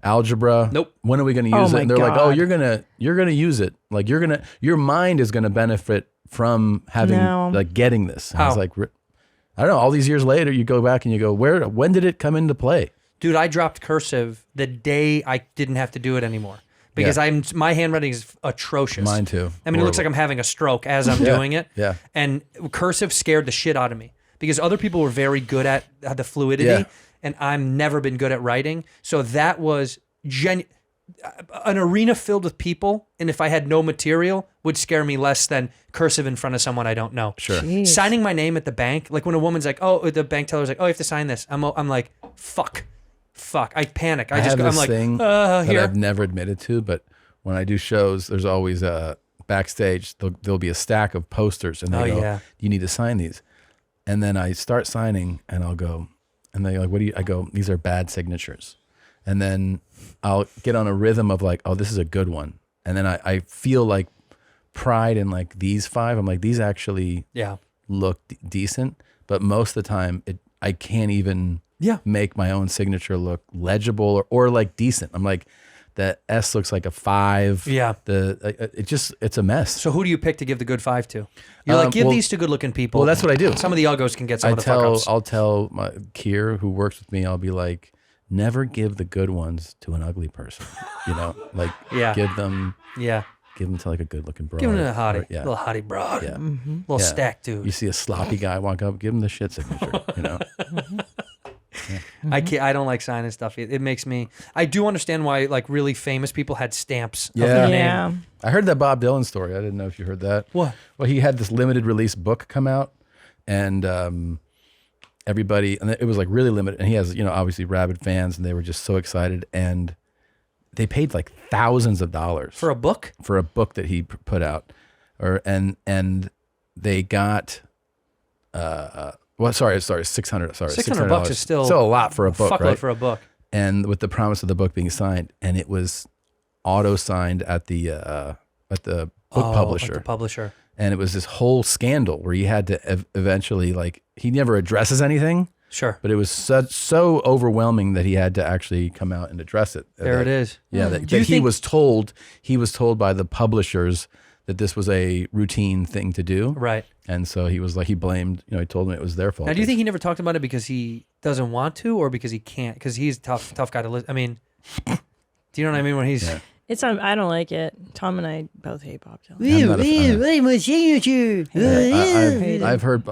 algebra. Nope. When are we going to Oh use it? my And they're like, oh, God. you're going to use it. Like, your mind is going to benefit from having, No. like, getting this. And I was How? like, I don't know. All these years later, you go back and you go, when did it come into play? Dude, I dropped cursive the day I didn't have to do it anymore. Because Yeah. my handwriting is atrocious. Mine too. I mean, it looks like Horrible. I'm having a stroke as I'm doing it. Yeah. And cursive scared the shit out of me because other people were very good at the fluidity. Yeah. and I'm never been good at writing. So that was an arena filled with people, and if I had no material, would scare me less than cursive in front of someone I don't know. Sure. Jeez. Signing my name at the bank, like when a woman's like, "Oh," the bank teller's like, "Oh, you have to sign this." I'm like, "Fuck." I panic. I have this thing that here. I've never admitted to, but when I do shows, there's always backstage. There'll be a stack of posters, and they go, "You need to sign these." And then I start signing, and I'll go, and they're like, "What do you?" I go, "These are bad signatures." And then I'll get on a rhythm of like, "Oh, this is a good one." And then I feel like pride in like these 5. I'm like, these actually look decent, but most of the time I can't even make my own signature look legible or like decent. I'm like, the S looks like a 5. Yeah. It's a mess. So who do you pick to give the good 5 to? You're like, give these to good looking people. Well, that's what I do. Some of the uggos can get some of the fuck ups. I'll tell my Kier, who works with me, I'll be like, never give the good ones to an ugly person. You know, like give them to like a good looking broad. Give them to a hottie, or, little hottie broad. Yeah. Little stack dude. You see a sloppy guy walk up, give him the shit signature, you know. I don't like signing stuff. It makes me. I do understand why like really famous people had stamps of their name. I heard that Bob Dylan story. I didn't know if you heard that. What? Well, he had this limited release book come out, and everybody, and it was like really limited. And he has, obviously rabid fans, and they were just so excited. And they paid like thousands of dollars for a book that he put out, and they got. Sorry, $600. Sorry, $600 is still a lot for a book, fuckload right? for a book. And with the promise of the book being signed, and it was auto signed at the book publisher. At the publisher. And it was this whole scandal where he had to eventually, like, he never addresses anything. Sure. But it was so overwhelming that he had to actually come out and address it. There it is. Yeah, that he was told by the publishers that this was a routine thing to do. Right. And so he was like, he blamed, he told them it was their fault. Now, do you think he never talked about it because he doesn't want to, or because he can't? Because he's a tough guy to listen. I mean, do you know what I mean? When he's... Yeah. I don't like it. Tom and I both hate Bob Dylan. I've heard,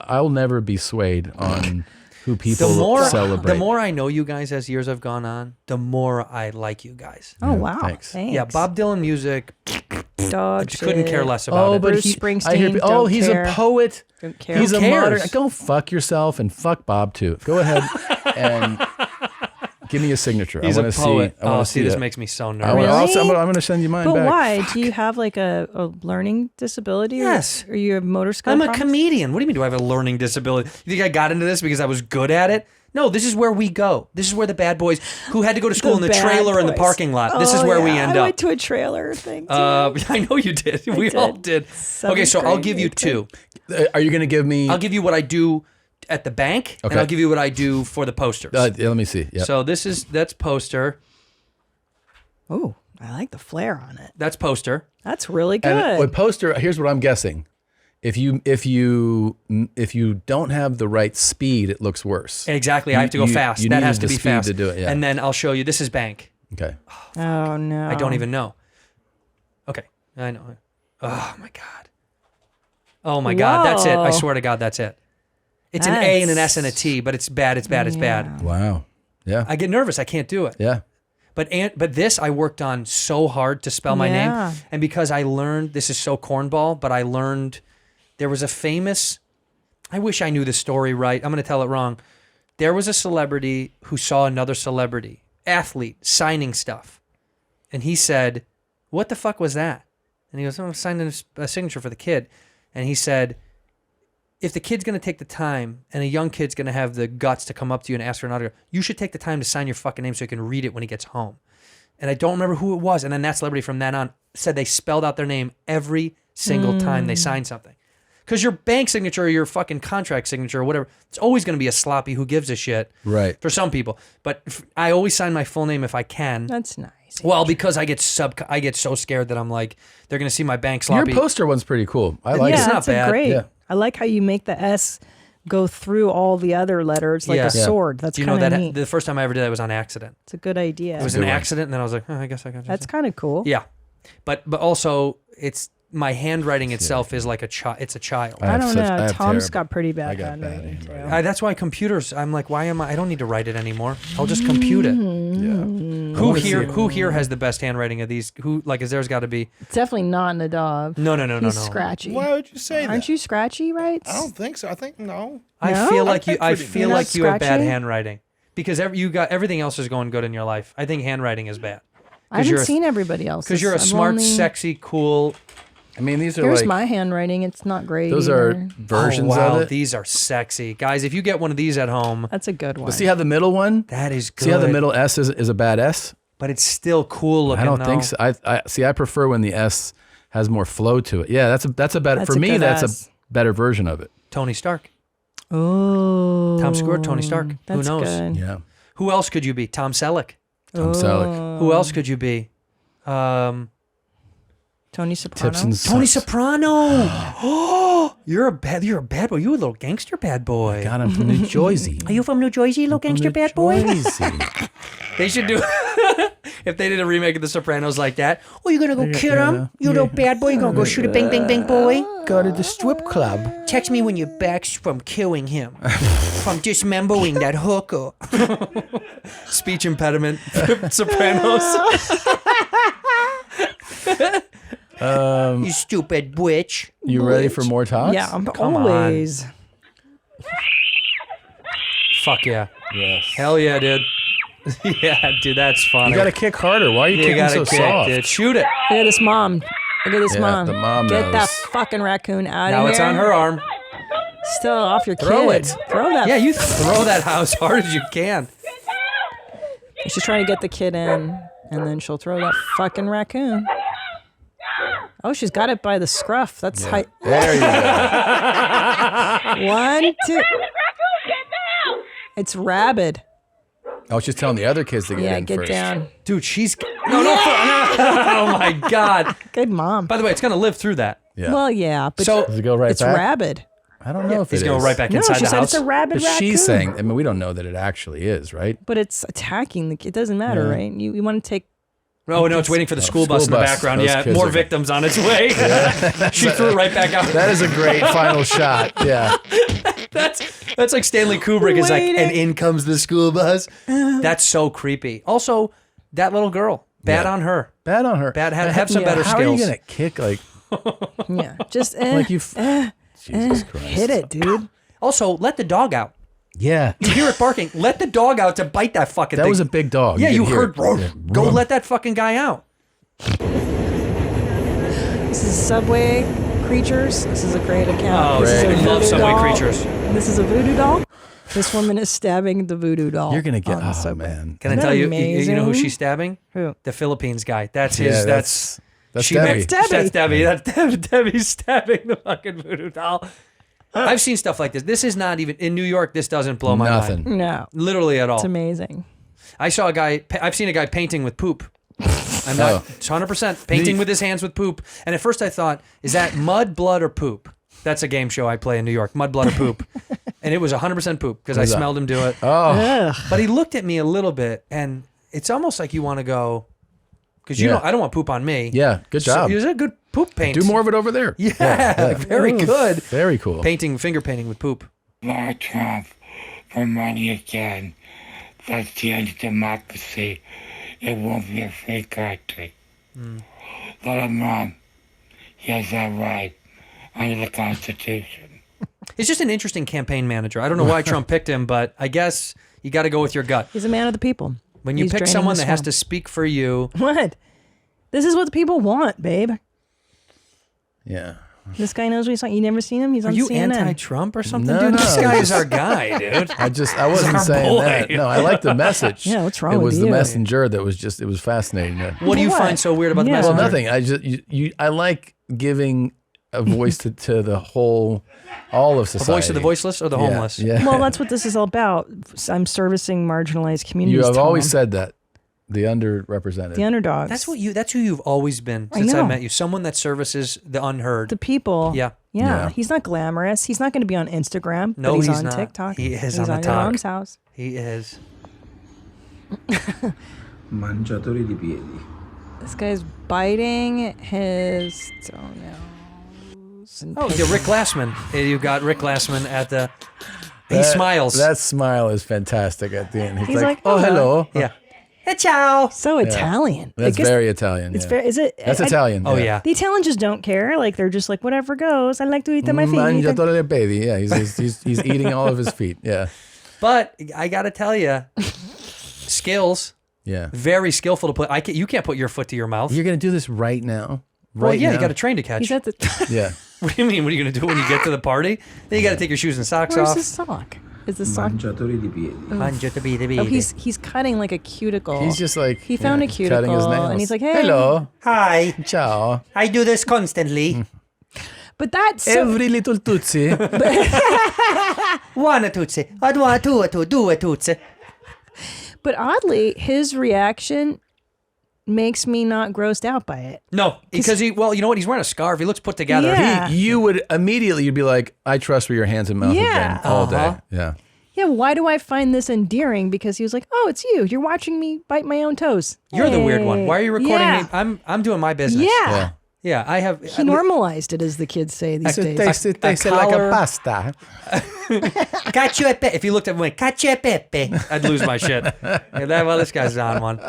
I'll never be swayed on who people celebrate. The more I know you guys as years have gone on, the more I like you guys. Oh, wow. Thanks. Yeah, Bob Dylan music, dog I couldn't care less about it. But Bruce Springsteen, he's a poet. Don't care. He's Who a cares? modern. Go fuck yourself and fuck Bob too. Go ahead and give me a signature. He's I a want to poet. see. I want to see this that. makes me so I nervous. I'm going to send you mine But back. why? Do you have like a learning disability? Yes. Or you have motor skill I'm a problems? comedian. What do you mean, do I have a learning disability? You think I got into this because I was good at it? No, this is where we go. This is where the bad boys who had to go to school in the bad trailer in the boys. parking lot. This is where we end I up. went to a trailer thing too. I know you did. We all did. Okay, so I'll give you 2. Are you going to give me? I'll give you what I do at the bank, and I'll give you what I do for the posters. Let me see. Yep. So that's poster. Oh, I like the flair on it. That's poster. That's really good. And with poster, here's what I'm guessing. If you don't have the right speed, it looks worse. Exactly. I have to go fast. You That need has to the be speed fast. to do it. Yeah. And then I'll show you. This is bank. Okay. Oh no. I don't even know. Okay. I know. Oh my God. Oh my God. That's it. I swear to God, that's it. It's an A and an S and a T, but it's bad. It's bad. It's bad. Wow. Yeah. I get nervous. I can't do it. Yeah. But this I worked on so hard to spell my name. And because I learned, this is so cornball, but I learned there was a famous, I wish I knew the story right. I'm going to tell it wrong. There was a celebrity who saw another celebrity, athlete, signing stuff. And he said, "What the fuck was that?" And he goes, "I'm signing a signature for the kid." And he said, if the kid's going to take the time and a young kid's going to have the guts to come up to you and ask for an autograph, you should take the time to sign your fucking name so he can read it when he gets home. And I don't remember who it was. And then that celebrity from then on said they spelled out their name every single time they signed something. Because your bank signature or your fucking contract signature or whatever, it's always going to be a sloppy who gives a shit. Right. For some people. But I always sign my full name if I can. That's nice. Well, because I get so scared that I'm like, they're going to see my bank sloppy. Your poster one's pretty cool. I like it. It's not that's bad. Great. Yeah. I like how you make the S go through all the other letters like a sword. That's kind of neat. The first time I ever did that was on accident. It's a good idea. It was an accident, and then I was like, I guess I got That's kind of cool. Yeah. But also, it's my handwriting itself is like it's a child. I don't know. Tom's got pretty bad handwriting. That's why computers. I'm like, why am I don't need to write it anymore. I'll just compute it. Mm. Who here has the best handwriting of these? Who like is there's got to be? It's definitely not Nadav. No. He's scratchy. Why would you say that? Aren't you scratchy, right? I don't think so. I think no. I feel like you. I feel You're like not you have bad scratchy? handwriting because you got everything else is going good in your life. I think handwriting is bad. I haven't seen everybody else. Because you're a smart, sexy, cool. I mean, these are Here's like my handwriting. It's not great. those either. are versions wow, of it. These are sexy, guys. If you get one of these at home, That's a good one. But see how the middle one? that is good. See how the middle S is a bad S? but it's still cool looking. I don't though. think so. I see. I prefer when the S has more flow to it. Yeah, that's a better That's for a me. good That's S. a better version of it. Tony Stark. Oh, Tom Segura, Tony Stark. Who that's knows? good. Yeah. Who else could you be? Tom Selleck. Tom Selleck. Who else could you be? Tony Soprano. Tony Soprano. Oh, you're a bad boy. You a little gangster bad boy. God, I'm from New Jersey. Are you from New Jersey, little gangster bad boy? They should do if they did a remake of The Sopranos like that. Oh, you gonna go kill him? You little bad boy. You gonna go shoot a bang bang bang boy? Go to the strip club. Text me when you're back from killing him. From dismembering that hooker. Speech impediment. Sopranos. You stupid witch. You ready for more talks? Yeah, I'm Come always. on. Fuck yeah. Yes. Hell yeah, dude. Yeah, dude, that's funny. You gotta kick harder. Why are you kicking gotta so kick, soft? dude. Shoot it. Look at this mom. Look at this Yeah, mom. the mom Get knows. that fucking raccoon out of Now here. it's on her arm. Still off your Throw kid. it. Throw that. Yeah, you throw that as hard as you can. She's trying to get the kid in, and then she'll throw that fucking raccoon. Oh, she's got it by the scruff. That's high. There you go. 1, 2. It's rabid. Oh, she's telling the other kids to get Yeah, in get first. down. Dude, she's no. Oh my god. Good mom. By the way, it's gonna live through that. Yeah. Well, yeah, but So- Does it go right it's back? rabid. I don't know if He's it going is. right back No, inside she the said house. it's a rabid But raccoon. she's saying, I mean, we don't know that it actually is, right? But it's attacking the kid. It doesn't matter, right? You want to take. Oh no, it's waiting for the school bus in the bus. background. Those Yeah, kids more are- victims on its way. She threw it right back out. That is a great final shot. Yeah. That's like Stanley Kubrick is like, and in comes the school bus. That's so creepy. Also, that little girl, bad Yeah. on her. Bad on her. Bad. Have some better How skills. are you gonna kick like Yeah, just like you? Jesus Christ. hit it, dude. Also, let the dog out. Yeah. You hear it barking. Let the dog out to bite that fucking That thing. was a big dog. Yeah, you could hear heard. it. Roar. Yeah. Go Roar. let that fucking guy out. This is Subway Creatures. This is a great account. Oh, This is a I love voodoo Subway doll. Creatures. This is a voodoo doll. This woman is stabbing the voodoo doll. You're gonna get. on the Oh subway. man. Can I Isn't tell that you? You know who amazing? she's stabbing? Who? The Philippines guy. That's Yeah, his. that's she Debbie. makes- That's Debbie. That's Debbie's stabbing the fucking voodoo doll. I've seen stuff like this. This is not even in New York. This doesn't blow my Nothing. mind. No, Literally at all. it's amazing. I saw a guy. I've seen a guy painting with poop. I'm not 100% painting with his hands with poop. And at first I thought, is that mud, blood, or poop? That's a game show I play in New York. Mud, blood, or poop. And it was 100% poop because I What's that? smelled him do it. Oh. But he looked at me a little bit, and it's almost like you want to go, because you Yeah. don't. I don't want poop on me. Yeah. Good job. So, it was a good poop paint. Do more of it over there. Yeah, very Ooh, good. Very cool. Painting, finger painting with poop. More Trump for money again. That's the end of democracy. It won't be a free country. Let him run. He has that right under the Constitution. He's just an interesting campaign manager. I don't know why Trump picked him, but I guess you got to go with your gut. He's a man of the people. When you He's pick draining someone the that has swamp. to speak for you, What? This is what the people want, babe. Yeah. This guy knows what he's talking. You never seen him? He's are on you CNN. anti-Trump or something, No, dude? no. This guy is our guy, dude. I wasn't our saying boy. that. No, I like the message. Yeah, what's wrong It with was the you? messenger that was just, it was fascinating. What do you What? find so weird about the Yeah. messenger? Well, nothing. I just, I like giving a voice to the whole, all of A society. voice of the voiceless or the Yeah, homeless? Yeah. Well, that's what this is all about. I'm servicing marginalized communities. You have Tom. always said that. The underrepresented. the underdogs. That's who you've always been I since I know. met you. Someone that services the unheard. the people. Yeah. Yeah. Yeah. He's not glamorous. He's not going to be on Instagram. No, but he's he's on not. TikTok. He is he's on the your talk. mom's house. He is. Mangiatori di piedi. This guy's biting his toenails. Oh, yeah, Rick Glassman. You got Rick Glassman at the. He smiles. That smile is fantastic at the end. He's like, oh, hello. Yeah. Hey, ciao. So Italian. That's very Italian. It's yeah. very. Is it? That's Italian. Oh yeah. The Italians just don't care. Like they're just like whatever goes. I like to eat my feet. Mangiatore le piedi. Yeah, he's eating all of his feet. Yeah. But I gotta tell you, skills. Yeah. Very skillful to put. You can't put your foot to your mouth. You're gonna do this right now. Well, Right yeah, now? you got a train to catch. He's at the. Yeah. What do you mean? What are you gonna do when you get to the party? Then you got to take your shoes and socks Where's off. his sock? Is the sock? Mangiatore Oh, he's cutting like a cuticle. He's just like he found a cuticle cutting his nails. and he's like, hey, hello, Hi. ciao. I do this constantly. But that's so, Every little tootsie. One tootsie. Two tootsie. but oddly, his reaction makes me not grossed out by it. No, because you know what? He's wearing a scarf. He looks put together. Yeah. You would immediately, you'd be like, I trust where your hands and mouth have been all day. Yeah. Yeah, why do I find this endearing? Because he was like, "Oh, it's you. You're watching me bite my own toes." You're the weird one. Hey. Why are you recording Yeah. me? I'm doing my business. Yeah. Yeah, I have. He normalized it, as the kids say these days. It tastes like a pasta. Cacio e pepe. If you looked at me, Cacio e pepe. I'd lose my shit. Well, this guy's on one.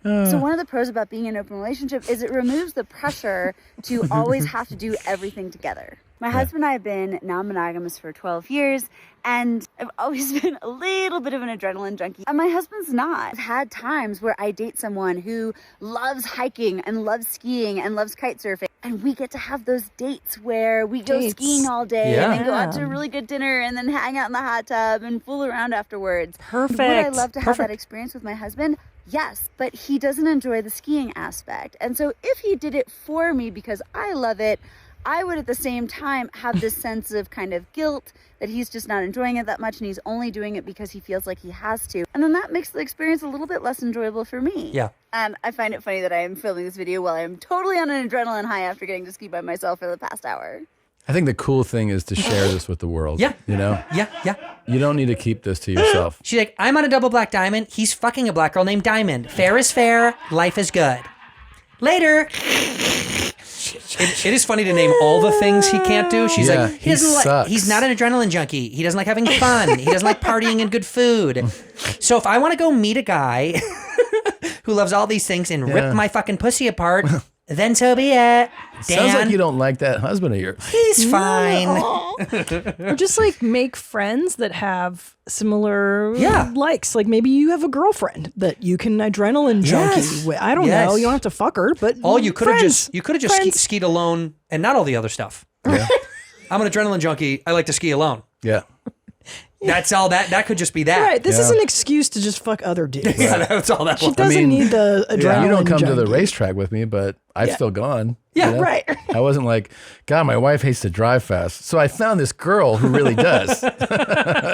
So one of the pros about being in an open relationship is it removes the pressure to always have to do everything together. My husband and I have been non-monogamous for 12 years, and I've always been a little bit of an adrenaline junkie. And my husband's not. I've had times where I date someone who loves hiking and loves skiing and loves kite surfing. And we get to have those dates where we go skiing all day and then go out to a really good dinner and then hang out in the hot tub and fool around afterwards. Perfect. Would I love to have that experience with my husband? Yes, but he doesn't enjoy the skiing aspect. And so if he did it for me because I love it, I would at the same time have this sense of kind of guilt that he's just not enjoying it that much and he's only doing it because he feels like he has to. And then that makes the experience a little bit less enjoyable for me. Yeah. And I find it funny that I am filming this video while I'm totally on an adrenaline high after getting to ski by myself for the past hour. I think the cool thing is to share this with the world. Yeah. You know? Yeah. You don't need to keep this to yourself. She's like, I'm on a double black diamond. He's fucking a black girl named Diamond. Fair is fair. Life is good. Later. It is funny to name all the things he can't do. She's like, he doesn't like, he's not an adrenaline junkie. He doesn't like having fun. He doesn't like partying and good food. So if I want to go meet a guy who loves all these things and rip my fucking pussy apart, then so be it. Dan, Sounds like you don't like that husband of yours. he's fine. Or just like make friends that have similar Yeah. likes. Like maybe you have a girlfriend that you can adrenaline junkie Yes. with. I don't Yes. know. You don't have to fuck her, but all you could have friends. just Friends. skied alone and not all the other stuff. Yeah. I'm an adrenaline junkie. I like to ski alone. Yeah. That's all that. That could just be that. Right. This is an excuse to just fuck other dudes. Yeah, that's all that She was. doesn't need the adrenaline. Yeah, you don't come to the junkie. racetrack with me, but I've still gone. Yeah, you know? right. I wasn't like, God, my wife hates to drive fast. So I found this girl who really does.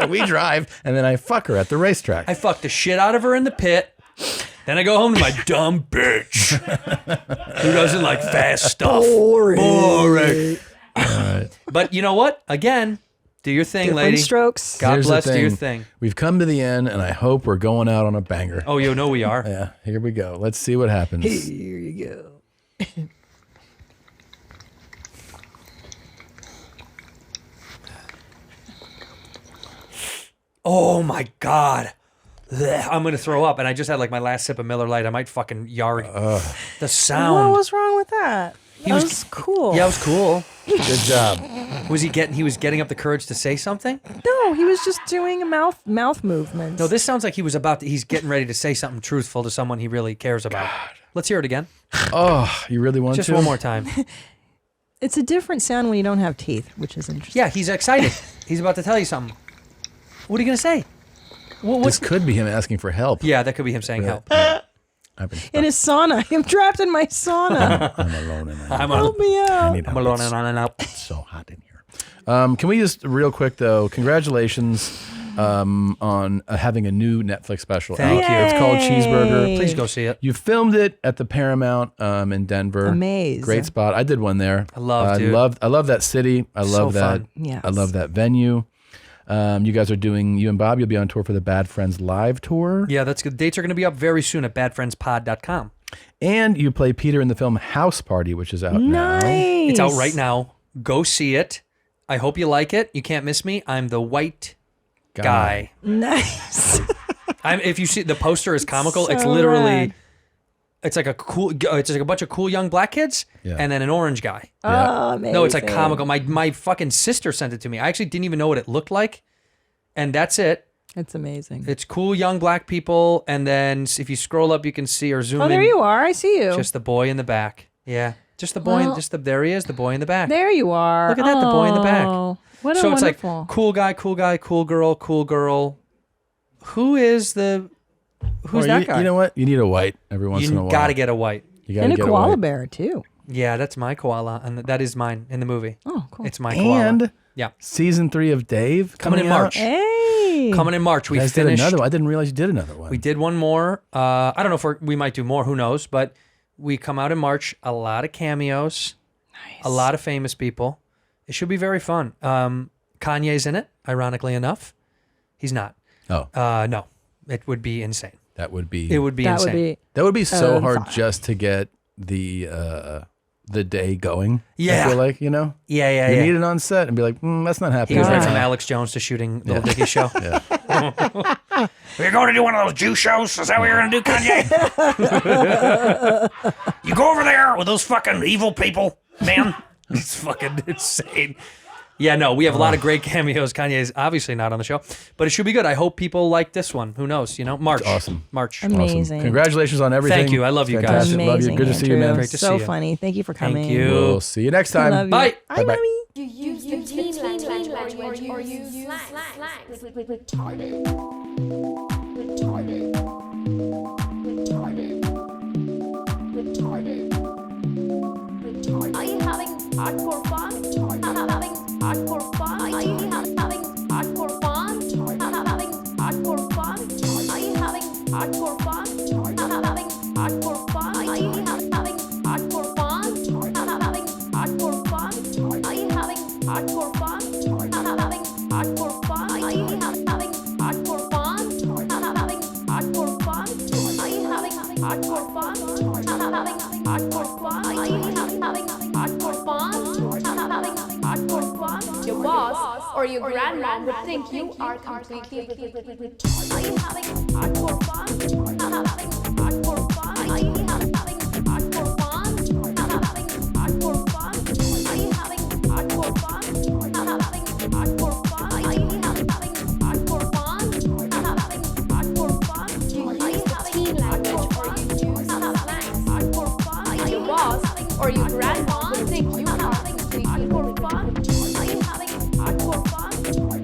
We drive, and then I fuck her at the racetrack. I fucked the shit out of her in the pit. Then I go home to my dumb bitch who doesn't like fast stuff. Boring. But you know what? Again, do your thing, Different lady. strokes. God Here's the bless. Do your thing. thing. We've come to the end, and I hope we're going out on a banger. Oh, you know we are. Yeah, here we go. Let's see what happens. Here you go. Oh my God. Blech, I'm going to throw up. And I just had like my last sip of Miller Lite. I might fucking yarg. The sound. What was wrong with that? That was cool. Yeah, it was cool. Good job. He was getting up the courage to say something? No, he was just doing a mouth movement. No, this sounds like he's getting ready to say something truthful to someone he really cares about. Let's hear it again. Oh, you really want Just to? one more time. It's a different sound when you don't have teeth, which is interesting. Yeah, he's excited. He's about to tell you something. What are you going to say? This could be him asking for help. Yeah, that could be him saying help. In his sauna. I'm trapped in my sauna. I'm alone and Help me out. I need I'm help. alone and out. It's so hot in here. Can we just real quick though? Congratulations on having a new Netflix special. Thank out. you. It's called Cheeseburger. Please go see it. You filmed it at the Paramount in Denver. Amazing. Great spot. I did one there. I love, dude. I love that city. I love So that. fun. Yes. I love that venue. You guys are doing, you and Bob, you'll be on tour for the Bad Friends live tour. Yeah, that's good. Dates are going to be up very soon at badfriendspod.com. And you play Peter in the film House Party, which is out now. It's out right now. Go see it. I hope you like it. You can't miss me. I'm the white guy. Nice. If you see, the poster is comical. So it's literally, rad. it's like a bunch of cool young black kids and then an orange guy. Oh, No, it's like amazing. comical. My fucking sister sent it to me. I actually didn't even know what it looked like. And that's it. It's amazing. It's cool young black people. And then if you scroll up, you can see or zoom in. Oh, there you are. I see you. Just the boy in the back. Yeah. Just the boy. Well, there he is, the boy in the back. There you are. Look at that, the boy in the back. Oh, what a So it's wonderful. like cool guy, cool girl. Who's that guy? You know what? You need a white every once in a while. You gotta get a white. You gotta and a get koala white. bear, too. Yeah, that's my koala, and that is mine in the movie. Oh, cool. It's my koala. And yeah, season 3 of Dave coming in out. March. Hey, coming in March. We You guys did finished another one. I didn't realize you did another one. We did one more. I don't know if we might do more. Who knows? But we come out in March. A lot of cameos. Nice. A lot of famous people. It should be very fun. Kanye's in it. Ironically enough, he's not. Oh, no. It would be insane. That would be. It would be insane. That would be so hard fine. just to get the day going. Yeah. I feel like, you know? Yeah. You need it on set and be like, that's not He happening. goes right right from now. Alex Jones to shooting Little Dicky's show. Yeah. We're going to do one of those Jew shows? Is that what you're going to do, Kanye? You go over there with those fucking evil people, man. It's fucking insane. Yeah, no, we have a lot of great cameos. Kanye's obviously not on the show, but it should be good. I hope people like this one. Who knows? March. Awesome. March. Amazing. Awesome. Congratulations on everything. Thank you. I love you guys. Fantastic. Love you. Amazing, Good to see you, Andrew. man. Great to so see you. funny. Thank you for coming. Thank you. We'll see you next I time. love you. Bye. Bye, Bye-bye. mommy. You use the teen language or you use slang. Retarded. Retarded. Retarded. Retarded. Retarded. Are you having hardcore fun? Having hardcore fun? Are you having hardcore fun? Having hardcore fun? Are you having hardcore fun? Having hardcore fun? Are you having hardcore fun? Having hardcore fun? Are you having hardcore fun? Having hardcore fun? Are you having hardcore fun? Having hardcore fun? Are you having hardcore fun? Having hardcore fun? Are you having hardcore fun? Having hardcore fun? Your boss or your grandma would think you are completely retarded. Are you having hardcore fun? Having hardcore fun? Are you having hardcore fun? Having hardcore fun? Are you having hardcore fun? Having hardcore fun? Are you having hardcore fun? Having hardcore fun? You use the teen language or you use slang. Hardcore fun? Your boss or your grandma would think you are completely hardcore fun. Are you having hardcore fun?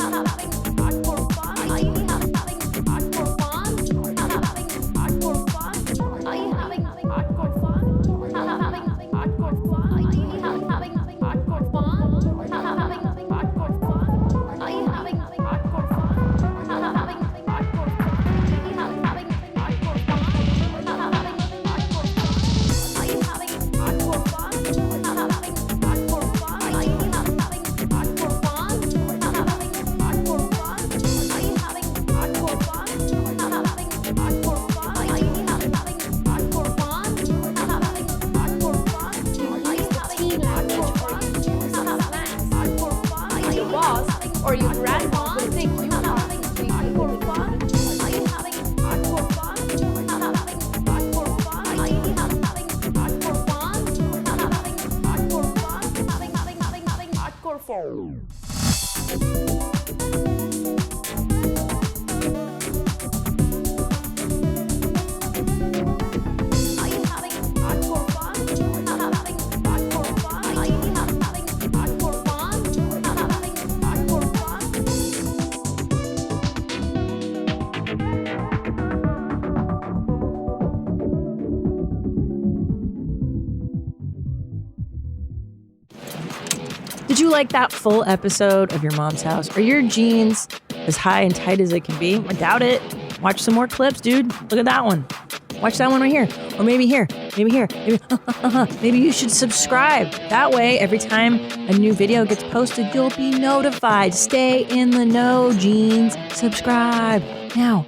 Having hardcore fun? Are you having hardcore fun? Having hardcore fun? Are you having hardcore fun? Having hardcore fun? Are you having hardcore fun? Having hardcore fun? Are you having hardcore fun? Having hardcore fun? Having hardcore fun? Having hardcore fun? Are you having hardcore fun? Having hardcore fun? Are you having hardcore fun? Having hardcore fun? Are you having hardcore fun? Having hardcore fun? Are you having hardcore fun? Having hardcore fun? Are you having teen language or you use slang? Hardcore fun? Your boss or your grandma would think you are having hardcore fun. Are you having hardcore fun? Having hardcore fun? Are you having hardcore fun? Having hardcore fun? Having hardcore fun. Are you having hardcore fun? Having hardcore fun? Are you having hardcore fun? Having hardcore fun? Did you like that full episode of Your Mom's House? Are your jeans as high and tight as it can be? I doubt it. Watch some more clips, dude. Look at that one. Watch that one right here. Or maybe here. Maybe here. Maybe, maybe you should subscribe. That way, every time a new video gets posted, you'll be notified. Stay in the know, Jeans. Subscribe now.